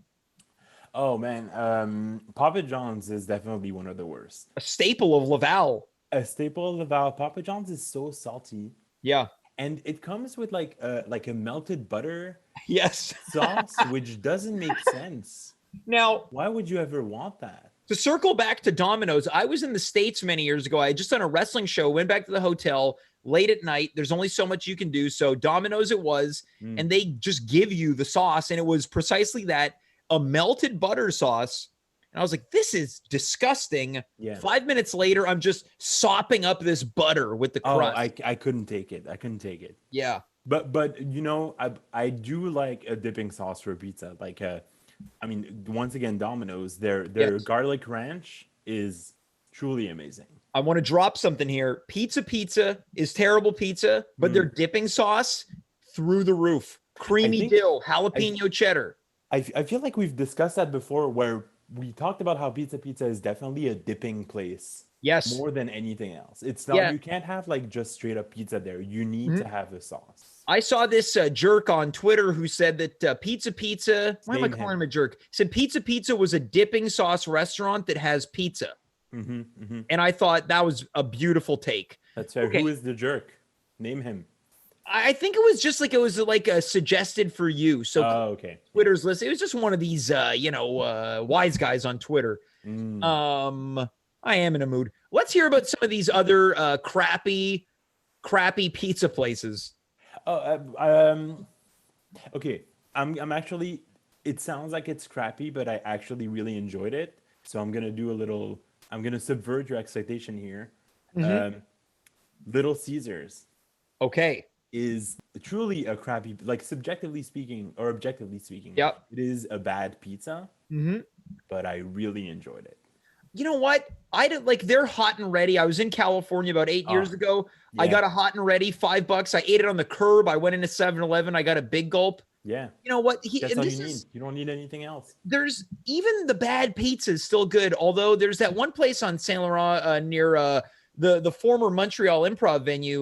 Oh, man. Papa John's is definitely one of the worst. A staple of Laval. a staple of Laval, Papa John's is so salty, Yeah. and it comes with like a melted butter Yes. sauce, which doesn't make sense. Now, Why would you ever want that? to circle back to Domino's, I was in the States many years ago. I had just done a wrestling show, went back to the hotel late at night. There's only so much you can do. So Domino's it was, Mm. and they just give you the sauce. And it was precisely that, a melted butter sauce. And I was like, this is disgusting. Yeah. 5 minutes later, I'm just sopping up this butter with the Oh, crust. I couldn't take it. I couldn't take it. Yeah. But you know, I do like a dipping sauce for pizza. Like I mean, once again, Domino's, their Yes. garlic ranch is truly amazing. I want to drop something here. Pizza is terrible pizza, but their dipping sauce through the roof. Creamy think- dill, jalapeno cheddar. I feel like we've discussed that before, where we talked about how Pizza is definitely a dipping place Yes. more than anything else. It's not, Yeah. you can't have like just straight up pizza there. You need to have the sauce. I saw this jerk on Twitter who said that Pizza. Why am I Name calling him. him a jerk? He said Pizza was a dipping sauce restaurant that has pizza. And I thought that was a beautiful take. That's fair. Okay. Who is the jerk? Name him. I think it was just like a suggested for you. So Oh, okay. Twitter's list. It was just one of these wise guys on Twitter. Mm. I am in a mood. Let's hear about some of these other crappy pizza places. Okay. I'm actually. It sounds like it's crappy, but I actually really enjoyed it. So I'm gonna do a little. I'm gonna subvert your expectation here. Little Caesars Okay. is truly a crappy, like subjectively speaking or objectively speaking. Yep. It is a bad pizza, but I really enjoyed it. You know what? I did like they're hot and ready. I was in California about 8 years ago. I yeah. got a hot and ready, $5. I ate it on the curb. I went into 7-Eleven. I got a big gulp. Yeah. You know what? That's And all this you need. is You don't need anything else. there's even the bad pizza is still good. Although there's that one place on Saint Laurent near the former Montreal Improv venue,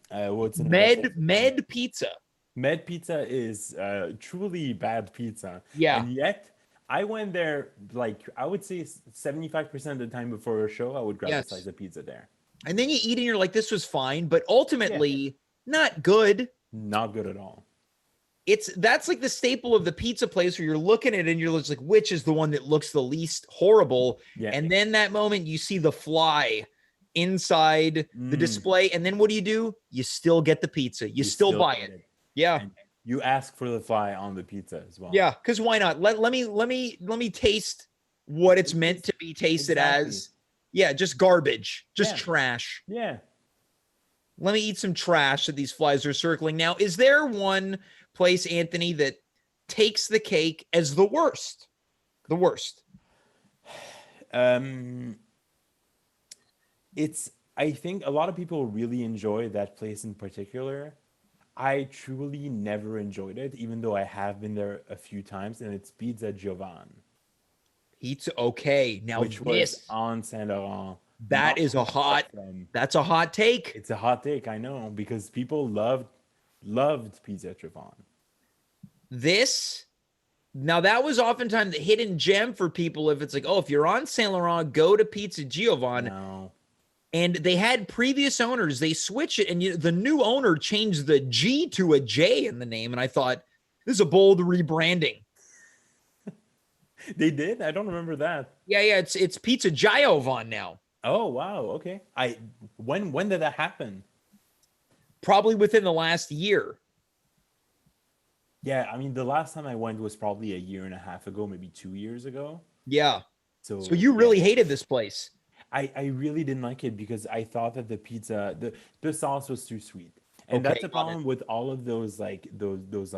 What's the name of it? Med Pizza. Med Pizza is truly bad pizza. Yeah. And yet, I went there, like, I would say 75% of the time before a show, I would grab Yes. a slice of pizza there. And then you eat and you're like, this was fine, but ultimately not good. Not good at all. That's like the staple of the pizza place where you're looking at it and you're just like, which is the one that looks the least horrible? Yeah. And then that moment you see the fly inside the display. And then what do? You still get the pizza. You still buy get it. Yeah. And you ask for the fly on the pizza as well. Yeah. Because why not? Let me taste what it's meant to be tasted Exactly. as. Yeah, just garbage. Just Yeah. trash. Yeah. Let me eat some trash that these flies are circling. Now, is there one place, Anthony, that takes the cake as the worst? The worst. I think a lot of people really enjoy that place in particular. I truly never enjoyed it, even though I have been there a few times, and it's Pizza Giovan, Pizza. Okay. Now which was this, on Saint Laurent. that Not is a hot, from- that's a hot take. It's a hot take, I know, because people loved Pizza Giovan. Now that was oftentimes the hidden gem for people. If it's like, oh, if you're on Saint Laurent, go to Pizza Giovan. No. And they had previous owners. They switch it, and the new owner changed the G to a J in the name. And I thought, this is a bold rebranding. They did? I don't remember that. Yeah, it's Pizza Giovan now. Oh wow, okay. When did that happen? Probably within the last year. Yeah, I mean the last time I went was probably a year and a half ago, maybe 2 years ago. Yeah. So you really hated this place. I really didn't like it because I thought that the pizza, the sauce was too sweet. And Okay, that's the got it. problem with all of those those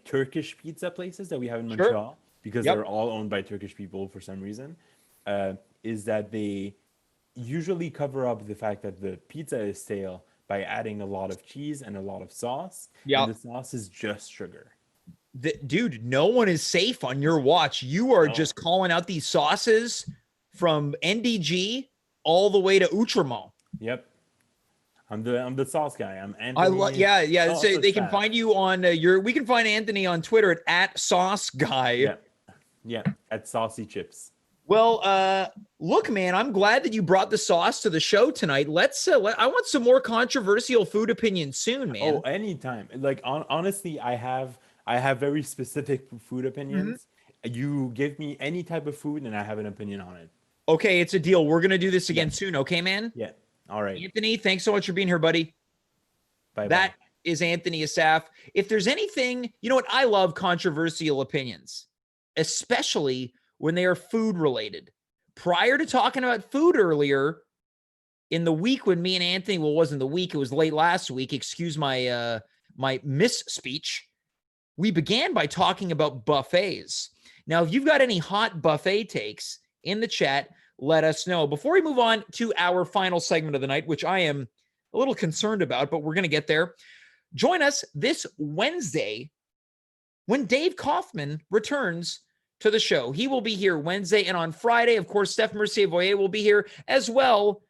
Turkish pizza places that we have in Sure. Montreal, because Yep. they're all owned by Turkish people for some reason, is that they usually cover up the fact that the pizza is stale by adding a lot of cheese and a lot of sauce. Yep. And the sauce is just sugar. Dude, no one is safe on your watch. You are No. just calling out these sauces from NDG all the way to Outremont. Yep. I'm the sauce guy. I'm Anthony. I love, yeah. So Sauce they can Assaf. find you on we can find Anthony on Twitter at @sauceguy. Yeah. At Saucy Chips. Well, look, man, I'm glad that you brought the sauce to the show tonight. I want some more controversial food opinions soon, man. Oh, anytime. Like honestly, I have very specific food Mhm. opinions. You give me any type of food, and I have an opinion on it. Okay, it's a deal. We're gonna do this Yeah, again soon. Okay, man. yeah. All right. Anthony, thanks so much for being here, buddy. Bye That bye. is Anthony Assaf. If there's anything, you know what? I love controversial opinions, especially when they are food related. Prior to talking about food earlier in the week when me and Anthony, well, it wasn't the week, it was late last week. Excuse my misspeech. We began by talking about buffets. Now, if you've got any hot buffet takes in the chat, let us know. Before we move on to our final segment of the night, which I am a little concerned about, but we're going to get there. Join us this Wednesday when Dave Kaufman returns to the show. He will be here Wednesday, and on Friday, of course, Steph Mercier-Voyer will be here, as well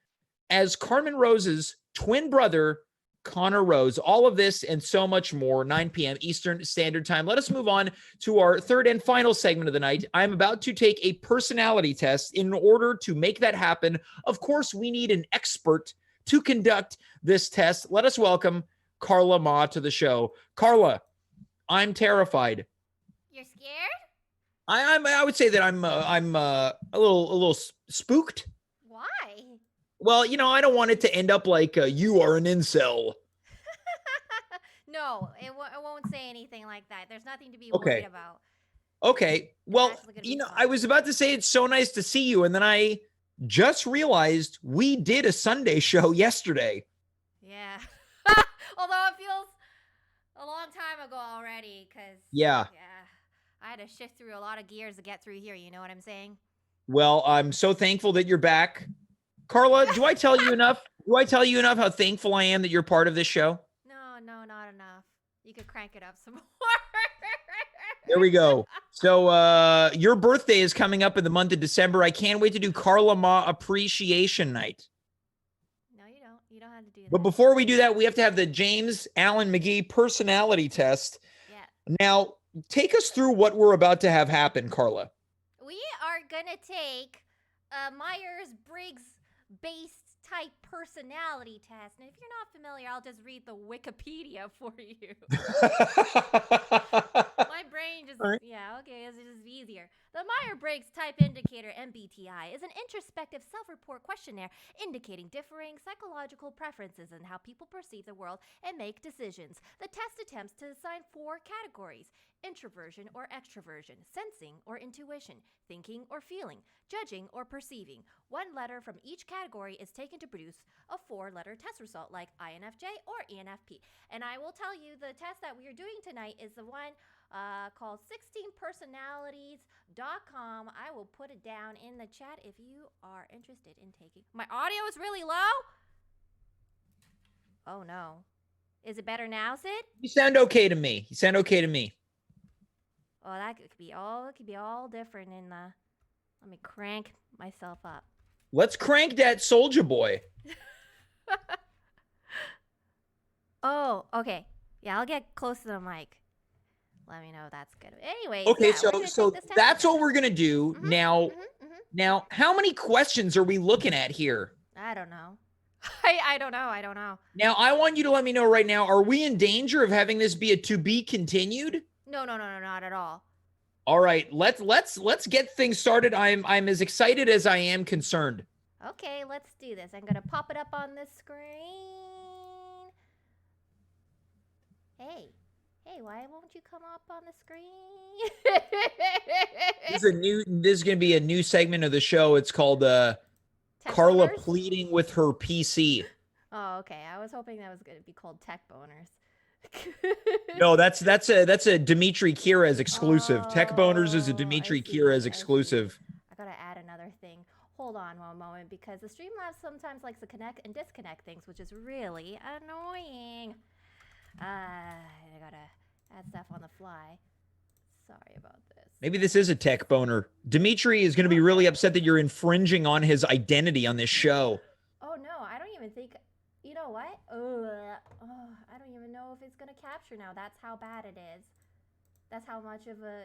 as Carmen Rose's twin brother, Connor Rose. All of this and so much more, 9 p.m. Eastern Standard Time. Let us move on to our third and final segment of the night. I'm about to take a personality test. In order to make that happen, of course, we need an expert to conduct this test. Let us welcome Carla Mah to the show. Carla, I'm terrified. You're scared? I would say that I'm a little spooked. Why? Well, you know, I don't want it to end up like you are an incel. No, it won't say anything like that. There's nothing to be Okay. worried about. Okay. Well, actually gonna you be know, fun. I was about to say it's so nice to see you, and then I just realized we did a Sunday show yesterday. Yeah. Although it feels a long time ago already, because Yeah. I had to shift through a lot of gears to get through here. You know what I'm saying? Well, I'm so thankful that you're back. Carla, do I tell you enough? Do I tell you enough how thankful I am that you're part of this show? No, not enough. You could crank it up some more. There we go. So your birthday is coming up in the month of December. I can't wait to do Carla Mah Appreciation Night. No, you don't. You don't have to do that. But before we do that, we have to have the James Allen McGee personality test. Yeah. Now, take us through what we're about to have happen, Carla. We are going to take a Myers-Briggs based type personality test. And if you're not familiar, I'll just read the Wikipedia for you. My brain just, All right. yeah, okay, it's just easier. The Myers-Briggs Type Indicator, MBTI, is an introspective self-report questionnaire indicating differing psychological preferences in how people perceive the world and make decisions. The test attempts to assign 4 categories: introversion or extroversion, sensing or intuition, thinking or feeling, judging or perceiving. 1 letter from each category is taken to produce a 4-letter test result like INFJ or ENFP. And I will tell you, the test that we are doing tonight is the one called 16personalities.com. I will put it down in the chat if you are interested in taking. My audio is really low? Oh no. Is it better now, Sid? You sound okay to me. You sound okay to me. Oh, that could be all different in the. Let me crank myself up. Let's crank that Soldier Boy. Oh, okay. Yeah, I'll get close to the mic. Let me know that's good. Anyways, Okay, yeah, we're gonna so take this test that's what together. we're gonna do now. Now, how many questions are we looking at here? I don't know. I don't know. Now, I want you to let me know right now. Are we in danger of having this be a to be continued? No, not at all. All right, let's get things started. I'm as excited as I am concerned. Okay, let's do this. I'm gonna pop it up on the screen. Hey, why won't you come up on the screen? This is gonna be a new segment of the show. It's called Carla boners? pleading with her PC. Oh, okay. I was hoping that was gonna be called Tech Boners. No, that's a Dimitri Kierez exclusive. Tech Boners is a Oh, Dimitri I see, Kierez I see. exclusive. I gotta add another thing. Hold on one moment, because the Streamlabs sometimes likes to connect and disconnect things, which is really annoying. I gotta add stuff on the fly. Sorry about this. Maybe this is a tech boner. Dimitri is going to be really upset that you're infringing on his identity on this show. Oh no, I don't even think. You know what? I don't even know if it's gonna capture now. That's how bad it is. That's how much of a.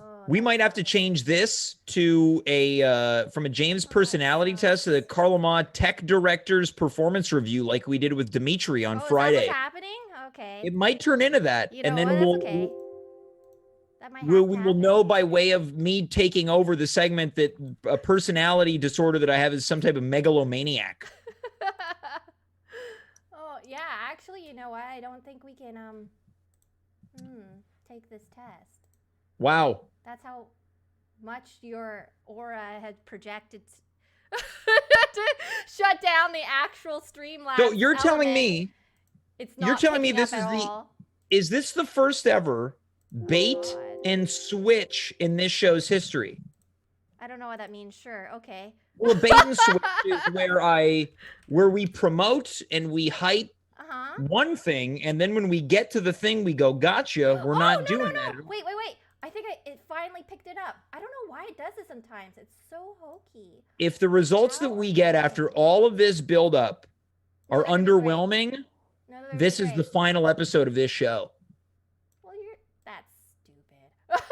Oh, We that's might have to not good. change this to a from a James personality test to the Carla Mah Tech Director's Performance Review, like we did with Dimitri on Oh, is that Friday. what's happening? Okay. It might turn into that, You and know what? then That's we'll okay. That might we have to will happen. know by way of me taking over the segment that a personality disorder that I have is some type of megalomaniac. Oh, yeah. Actually, you know what? I don't think we can take this test. Wow. That's how much your aura had projected to shut down the actual Streamlabs. So you're telling element. me It's not you're telling me picking this up is at the all. is this the first ever bait God. and switch in this show's history? I don't know what that means. Sure. Okay. Well, a bait and switch is where we promote and we hype Uh-huh. one thing, and then when we get to the thing, we go, gotcha. We're not doing that. Wait. I think it finally picked it up. I don't know why it does this sometimes. It's so hokey. If the results that we get after all of this build up No, are they're gonna be great. underwhelming, No, they're gonna this be is the great. final episode of this show. Well, that's stupid.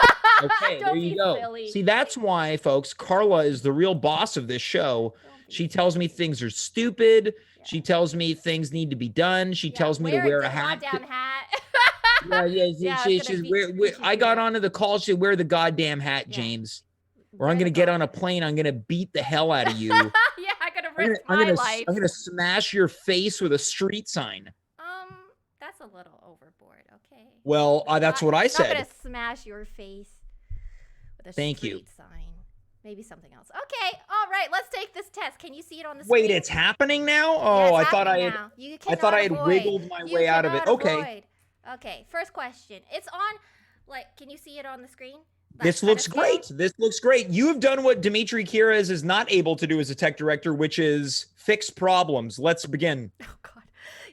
Okay, Don't there you be go. silly. See, that's why, folks, Carla is the real boss of this show. Don't be She tells me things are stupid. Yeah. She tells me things need to be done. She tells me to wear a hat. Goddamn hat. Yeah. Yeah, it's gonna be I got weird. onto the call. She said, wear the goddamn hat, Yeah. James. Or There I'm to gonna get go. on a plane. I'm gonna beat the hell out of you. Yeah, I'm gonna risk my life. I'm gonna smash your face with a street sign. That's a little overboard. Okay. Well, that's what I Not said. gonna smash your face with a Thank you. street sign. Maybe something else. Okay. All right. Let's take this test. Can you see it on the Wait, screen? it's happening now? Yeah, Oh, it's I thought happening now. You I thought I had cannot wiggled avoid. my You way out of it. cannot Okay. avoid. Okay. First question. It's on. Can you see it on the screen? That This kind of looks scale? great. This looks great. You have done what Dimitri Kiras is not able to do as a tech director, which is fix problems. Let's begin. Oh God.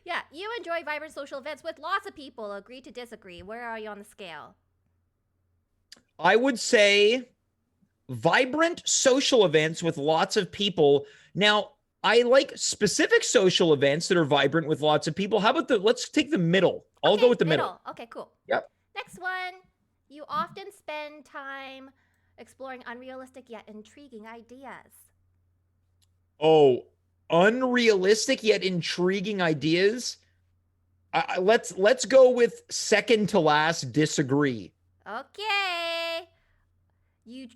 Yeah. You enjoy vibrant social events with lots of people. Agree to disagree. Where are you on the scale? I would say vibrant social events with lots of people. Now, I like specific social events that are vibrant with lots of people. How about let's take the middle. I'll go with the middle. Okay, cool. Yep. Next one. You often spend time exploring unrealistic yet intriguing ideas. Oh, unrealistic yet intriguing ideas. Let's go with second to last disagree. Okay.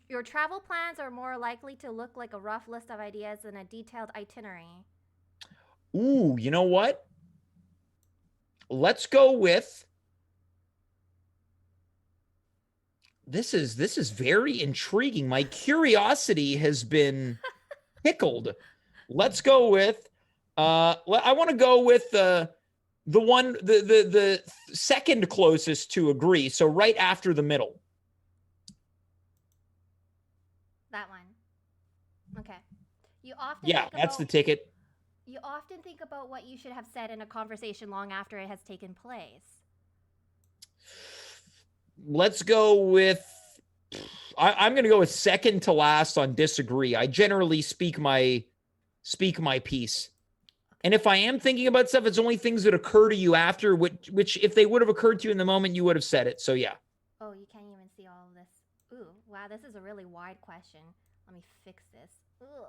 Your travel plans are more likely to look like a rough list of ideas than a detailed itinerary. Ooh, you know what? Let's go with this is very intriguing. My curiosity has been tickled. Let's go with I want to go with the second closest to agree. So right after the middle. That one. Okay. You often Yeah, think that's the about, ticket. You often think about what you should have said in a conversation long after it has taken place. Let's go with I'm going to go with second to last on disagree. I generally speak my piece. And if I am thinking about stuff, it's only things that occur to you after, which if they would have occurred to you in the moment, you would have said it. So yeah. Oh, you can't even see all of this. Ooh, wow, this is a really wide question. Let me fix this. Ugh.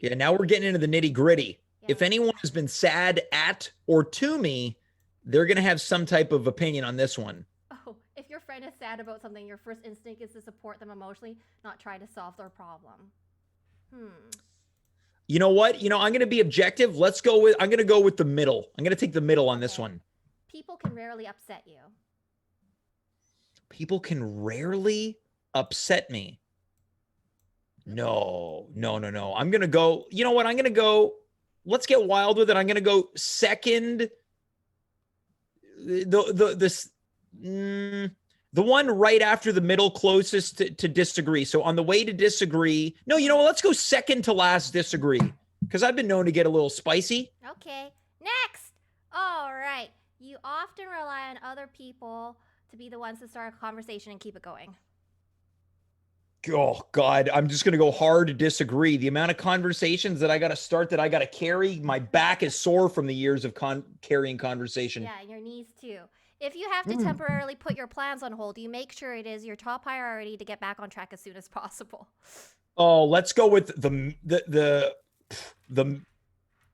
Yeah, now we're getting into the nitty gritty. Yeah. If anyone has been sad at or to me, they're going to have some type of opinion on this one. Oh, if your friend is sad about something, your first instinct is to support them emotionally, not try to solve their problem. You know what? I'm going to be objective. I'm going to go with the middle. I'm going to take the middle on this one. People can rarely upset you. People can rarely upset me. No. I'm going to go, you know what? I'm going to go, let's get wild with it. I'm going to go second. The one right after the middle closest to disagree. So on the way to disagree, no, you know what? Let's go second to last disagree because I've been known to get a little spicy. Okay. Next. All right. You often rely on other people to be the ones to start a conversation and keep it going. Oh, God. I'm just going to go hard to disagree. The amount of conversations that I got to start, that I got to carry, my back is sore from the years of carrying conversation. Yeah, and your knees too. If you have to temporarily put your plans on hold, you make sure it is your top priority to get back on track as soon as possible. Oh, let's go with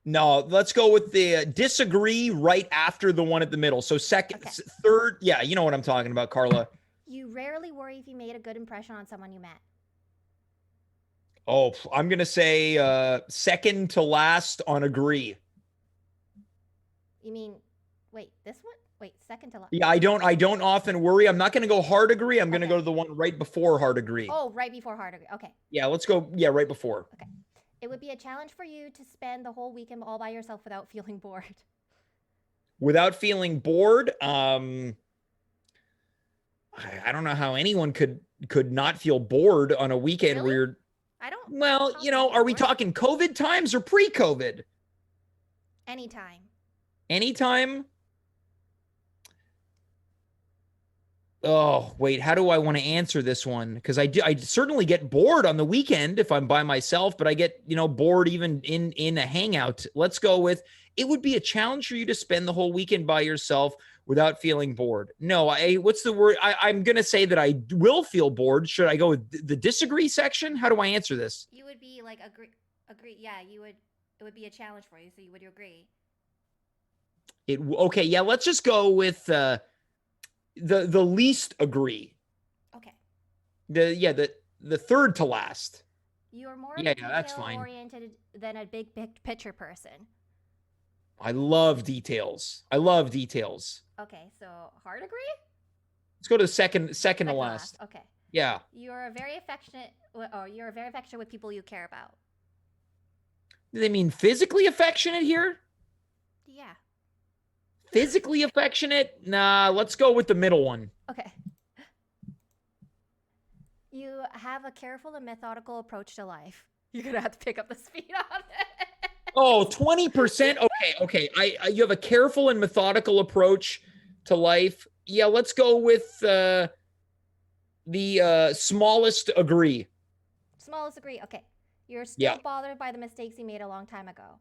no, let's go with the disagree right after the one at the middle. So third, yeah, you know what I'm talking about, Carla. You rarely worry if you made a good impression on someone you met. Oh, I'm going to say second to last on agree. You mean, wait, this one? Wait, second to last. Yeah, I don't often worry. I'm not going to go hard agree. I'm going to go to the one right before hard agree. Oh, right before hard agree. Okay. Yeah, let's go. Yeah, right before. Okay. It would be a challenge for you to spend the whole weekend all by yourself without feeling bored. Without feeling bored, I don't know how anyone could not feel bored on a weekend Really? where you're. I don't. Well, you know, are we talking COVID times or pre-COVID? Anytime. Anytime? Oh, wait, how do I want to answer this one? Because I certainly get bored on the weekend if I'm by myself, but I get, bored even in a hangout. Let's go with, it would be a challenge for you to spend the whole weekend by yourself without feeling bored. No, what's the word? I'm going to say that I will feel bored. Should I go with the disagree section? How do I answer this? You would be like, agree. Yeah, it would be a challenge for you. So would you agree? Okay. Yeah. Let's just go with, the least agree. Okay. The third to last. You are more that's fine. oriented than a big picture person. I love details. Okay, so hard agree? Let's go to second to last. Okay. Yeah. You're very affectionate with people you care about. Do they mean physically affectionate here? Yeah. Physically affectionate? Nah, let's go with the middle one. Okay. You have a careful and methodical approach to life. You're going to have to pick up the speed on it. Oh, 20%? Okay. You have a careful and methodical approach to life. Yeah, let's go with the smallest agree. Smallest agree. Okay. You're still bothered by the mistakes you made a long time ago.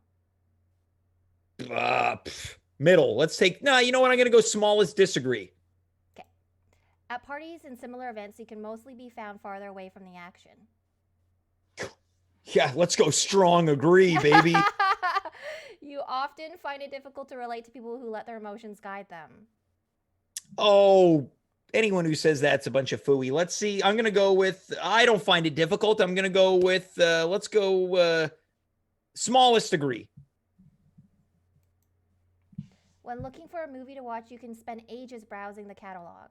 Middle. Let's take, you know what? I'm going to go smallest disagree. Okay. At parties and similar events, you can mostly be found farther away from the action. Yeah, let's go strong agree, baby. You often find it difficult to relate to people who let their emotions guide them. Oh, anyone who says that's a bunch of phooey. Let's see. I'm going to go with, I don't find it difficult. I'm going to go with, let's go smallest agree. When looking for a movie to watch, you can spend ages browsing the catalog.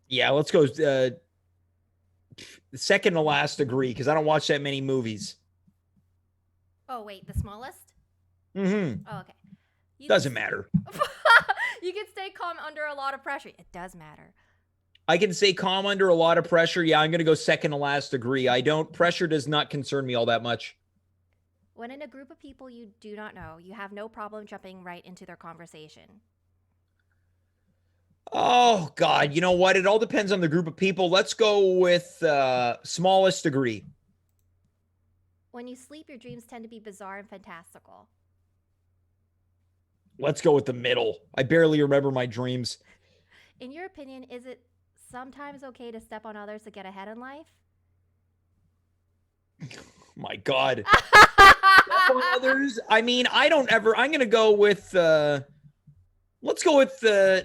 Yeah, let's go second to last agree, because I don't watch that many movies. Oh, wait, the smallest? Mm-hmm. Oh, okay. Doesn't matter. You can stay calm under a lot of pressure. It does matter. I can stay calm under a lot of pressure. Yeah, I'm going to go second to last agree. Pressure does not concern me all that much. When in a group of people you do not know, you have no problem jumping right into their conversation. Oh, God. You know what? It all depends on the group of people. Let's go with smallest agree. When you sleep, your dreams tend to be bizarre and fantastical. Let's go with the middle. I barely remember my dreams. In your opinion, is it sometimes okay to step on others to get ahead in life? My God. Others. I mean, I'm going to go with, let's go with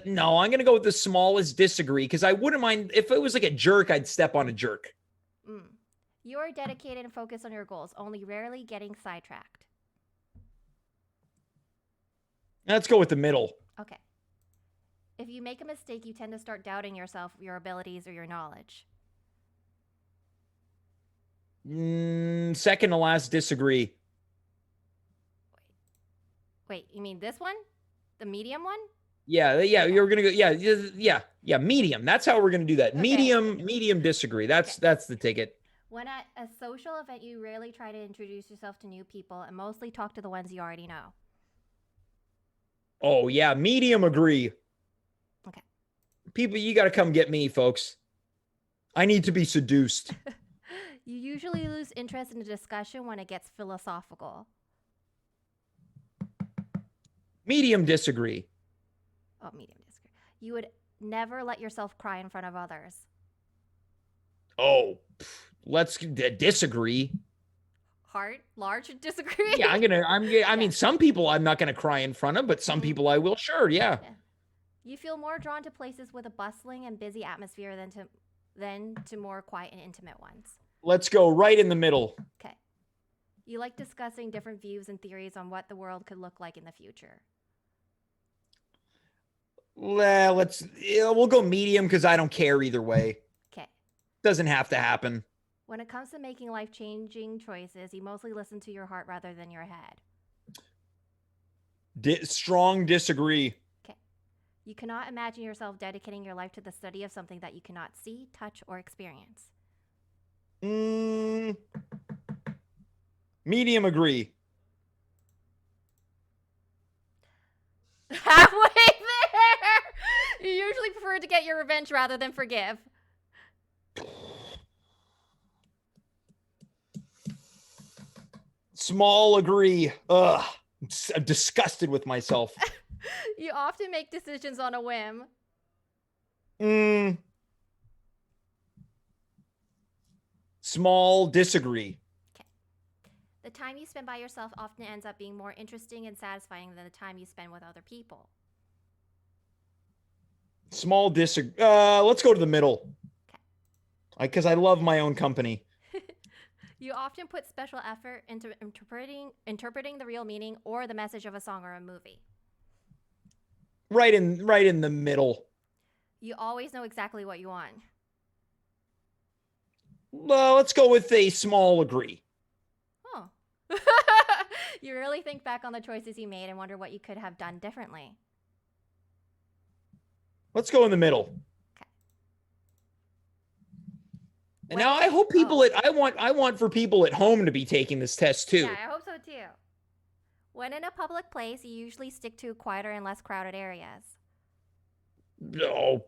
no, I'm going to go with the smallest disagree, because I wouldn't mind if it was like a jerk, I'd step on a jerk. You're dedicated and focused on your goals, only rarely getting sidetracked. Let's go with the middle. Okay. If you make a mistake, you tend to start doubting yourself, your abilities, or your knowledge. Second to last disagree. Wait, you mean this one? The medium one? Yeah, you're going to go, yeah, medium. That's how we're going to do that. Okay. Medium disagree. That's the ticket. When at a social event, you rarely try to introduce yourself to new people and mostly talk to the ones you already know. Oh, yeah, medium agree. Okay. People, you got to come get me, folks. I need to be seduced. You usually lose interest in a discussion when it gets philosophical. Medium disagree. Oh, medium disagree. You would never let yourself cry in front of others. Oh, let's disagree. Large disagree. Yeah, I mean, some people I'm not gonna cry in front of, but some people I will. Sure, yeah. You feel more drawn to places with a bustling and busy atmosphere than to more quiet and intimate ones. Let's go right in the middle. Okay. You like discussing different views and theories on what the world could look like in the future. We'll go medium because I don't care either way. Okay. Doesn't have to happen. When it comes to making life-changing choices, you mostly listen to your heart rather than your head. Strong disagree. Okay. You cannot imagine yourself dedicating your life to the study of something that you cannot see, touch, or experience. Medium agree. Halfway there! You usually prefer to get your revenge rather than forgive. Small agree. Ugh. I'm disgusted with myself. You often make decisions on a whim. Small disagree. Okay. The time you spend by yourself often ends up being more interesting and satisfying than the time you spend with other people. Small disagree. Let's go to the middle. Okay. Because I love my own company. You often put special effort into interpreting the real meaning or the message of a song or a movie. Right in the middle. You always know exactly what you want. Let's go with a small agree. Oh. You really think back on the choices you made and wonder what you could have done differently. Let's go in the middle. Okay. And now I hope people I want for people at home to be taking this test too. Yeah, I hope so too. When in a public place, you usually stick to quieter and less crowded areas. No,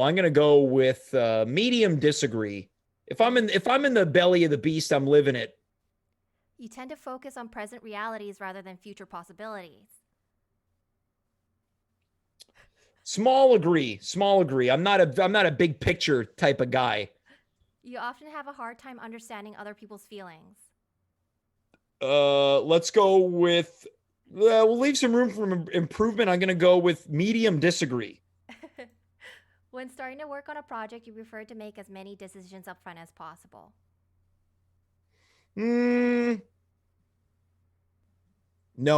I'm gonna go with medium disagree. If I'm in the belly of the beast, I'm living it. You tend to focus on present realities rather than future possibilities. Small agree. I'm not a big picture type of guy. You often have a hard time understanding other people's feelings. Let's go with we'll leave some room for improvement. I'm gonna go with medium disagree. When starting to work on a project, you prefer to make as many decisions up front as possible. No,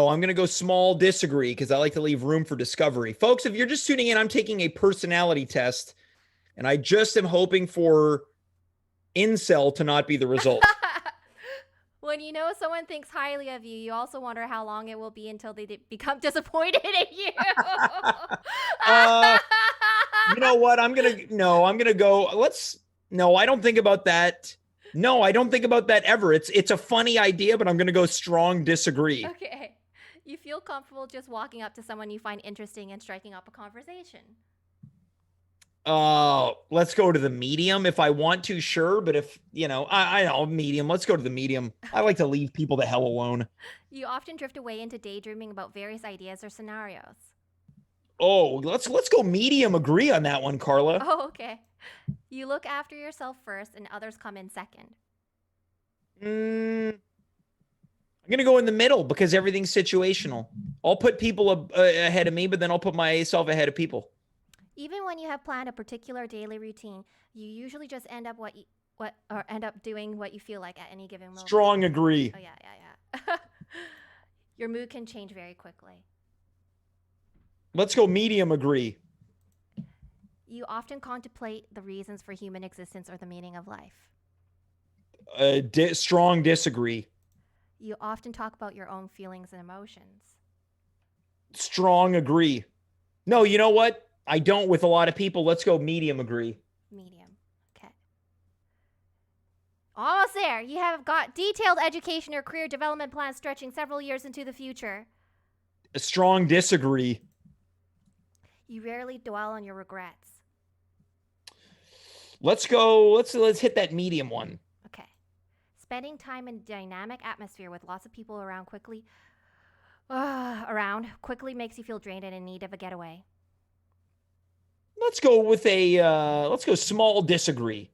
I'm going to go small disagree because I like to leave room for discovery. Folks, if you're just tuning in, I'm taking a personality test, and I just am hoping for incel to not be the result. When you know someone thinks highly of you, you also wonder how long it will be until they become disappointed in you. You know what? I'm going to go. No, I don't think about that. No, I don't think about that ever. It's a funny idea, but I'm going to go strong disagree. Okay. You feel comfortable just walking up to someone you find interesting and striking up a conversation. Let's go to the medium if I want to, sure. But if, I know, medium, let's go to the medium. I like to leave people the hell alone. You often drift away into daydreaming about various ideas or scenarios. Oh, let's go medium agree on that one, Carla. Oh, okay. You look after yourself first and others come in second. I'm going to go in the middle because everything's situational. I'll put people ahead of me, but then I'll put myself ahead of people. Even when you have planned a particular daily routine, you usually just end up doing what you feel like at any given moment. Strong agree. Oh, yeah. Your mood can change very quickly. Let's go medium agree. You often contemplate the reasons for human existence or the meaning of life. Strong disagree. You often talk about your own feelings and emotions. Strong agree. No, you know what? I don't with a lot of people. Let's go medium agree. Medium. Okay. Almost there. You have got detailed education or career development plans stretching several years into the future. A strong disagree. You rarely dwell on your regrets. Let's go. Let's hit that medium one. Okay. Spending time in a dynamic atmosphere with lots of people around quickly makes you feel drained and in need of a getaway. let's go with let's go small disagree.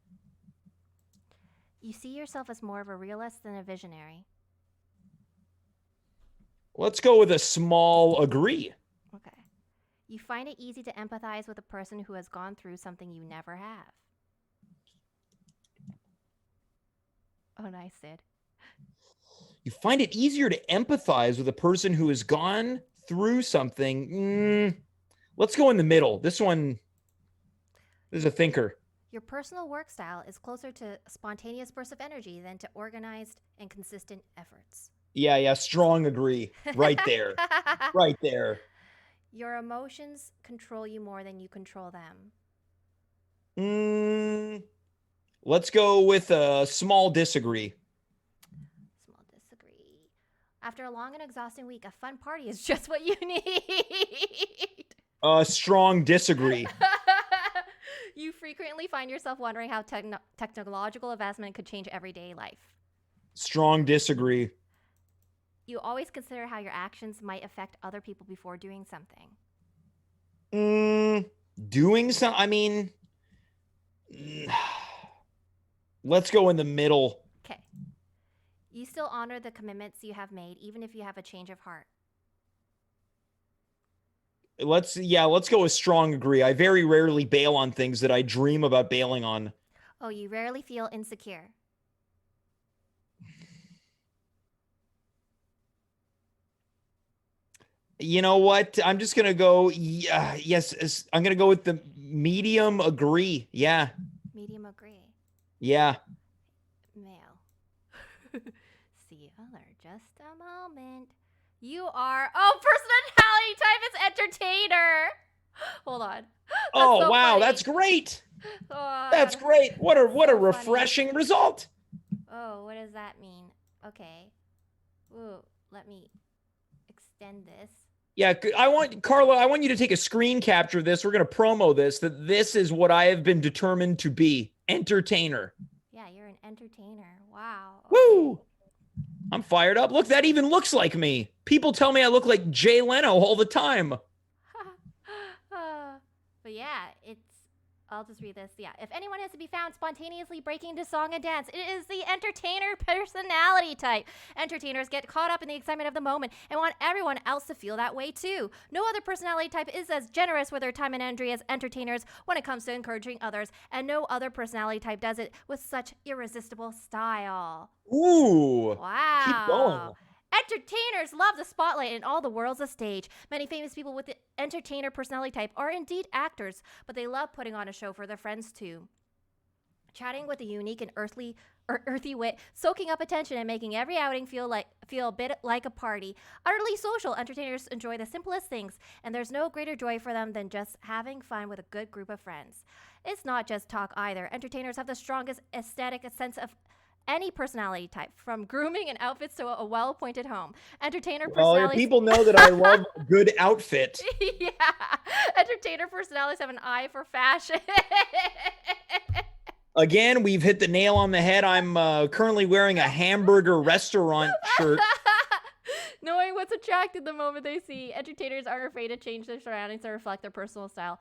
You see yourself as more of a realist than a visionary. Let's go with a small agree. Okay. You find it easy to empathize with a person who has gone through something you never have. Oh, nice, Sid. You find it easier to empathize with a person who has gone through something. Let's go in the middle. This is a thinker. Your personal work style is closer to spontaneous bursts of energy than to organized and consistent efforts. Yeah, strong agree. Right there. Right there. Your emotions control you more than you control them. Let's go with a small disagree. Small disagree. After a long and exhausting week, a fun party is just what you need. Strong disagree. You frequently find yourself wondering how technological advancement could change everyday life. Strong disagree. You always consider how your actions might affect other people before doing something. Let's go in the middle. Okay. You still honor the commitments you have made, even if you have a change of heart. Let's go with strong agree. I very rarely bail on things that I dream about bailing on. Oh, you rarely feel insecure. You know what? I'm just going to go, yes, I'm going to go with the medium agree. Yeah. Medium agree. Yeah. Male. See other, just a moment. You are, personality type is entertainer. Hold on. Oh, so wow, funny. that's great. Oh, That's great. What a so refreshing result. Oh, what does that mean? Okay. Ooh, let me extend this. Yeah, Carla, I want you to take a screen capture of this. We're going to promo this, that this is what I have been determined to be. Entertainer. Yeah, you're an entertainer. Wow. Okay. Woo! I'm fired up. Look, that even looks like me. People tell me I look like Jay Leno all the time. But yeah, I'll just read this. Yeah. If anyone is to be found spontaneously breaking into song and dance, it is the entertainer personality type. Entertainers get caught up in the excitement of the moment and want everyone else to feel that way too. No other personality type is as generous with their time and energy as entertainers when it comes to encouraging others, and no other personality type does it with such irresistible style. Ooh. Wow. Keep going. Entertainers love the spotlight and all the world's a stage. Many famous people with the entertainer personality type are indeed actors, but they love putting on a show for their friends too. Chatting with a unique and earthy wit, soaking up attention and making every outing feel a bit like a party. Utterly social, entertainers enjoy the simplest things, and there's no greater joy for them than just having fun with a good group of friends. It's not just talk either. Entertainers have the strongest aesthetic sense of any personality type, from grooming and outfits to a well-appointed home. Entertainer personalities. People know that I love a good outfit. Yeah. Entertainer personalities have an eye for fashion. Again, we've hit the nail on the head. I'm currently wearing a hamburger restaurant shirt. Knowing what's attractive the moment they see, entertainers aren't afraid to change their surroundings to reflect their personal style.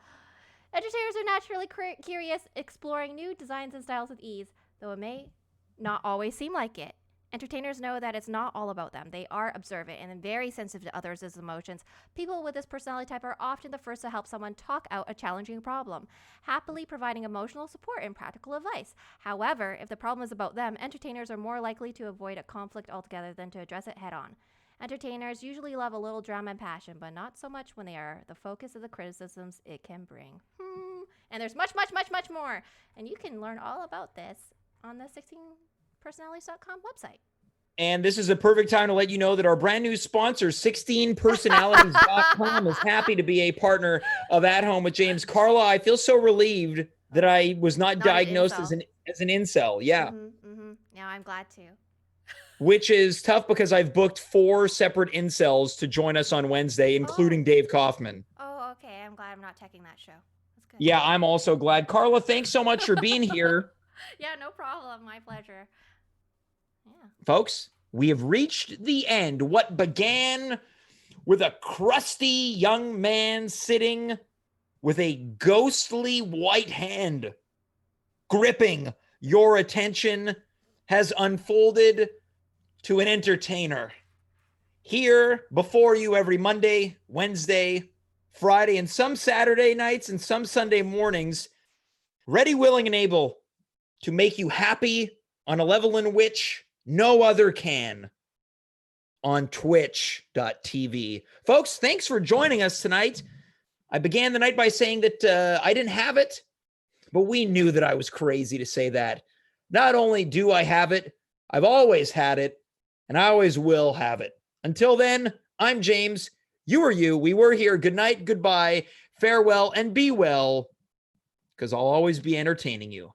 Entertainers are naturally curious, exploring new designs and styles with ease, though it may not always seem like it. Entertainers know that it's not all about them. They are observant and very sensitive to others' emotions. People with this personality type are often the first to help someone talk out a challenging problem, happily providing emotional support and practical advice. However, if the problem is about them, entertainers are more likely to avoid a conflict altogether than to address it head on. Entertainers usually love a little drama and passion, but not so much when they are the focus of the criticisms it can bring. And there's much, much, much, much more. And you can learn all about this on the 16personalities.com website. And this is a perfect time to let you know that our brand new sponsor, 16personalities.com, is happy to be a partner of At Home with James. Carla, I feel so relieved that I was not diagnosed as an incel. Yeah. Now I'm glad to. Which is tough because I've booked 4 separate incels to join us on Wednesday, including Dave Kaufman. Oh, okay. I'm glad I'm not checking that show. That's good. Yeah, I'm also glad. Carla, thanks so much for being here. Yeah, no problem. My pleasure. Yeah. Folks, we have reached the end. What began with a crusty young man sitting with a ghostly white hand gripping your attention has unfolded to an entertainer. Here before you every Monday, Wednesday, Friday, and some Saturday nights and some Sunday mornings, ready, willing, and able to make you happy on a level in which no other can, on twitch.tv. Folks, thanks for joining us tonight. I began the night by saying that I didn't have it, but we knew that I was crazy to say that. Not only do I have it, I've always had it, and I always will have it. Until then, I'm James. You are you. We were here. Good night, goodbye, farewell, and be well, because I'll always be entertaining you.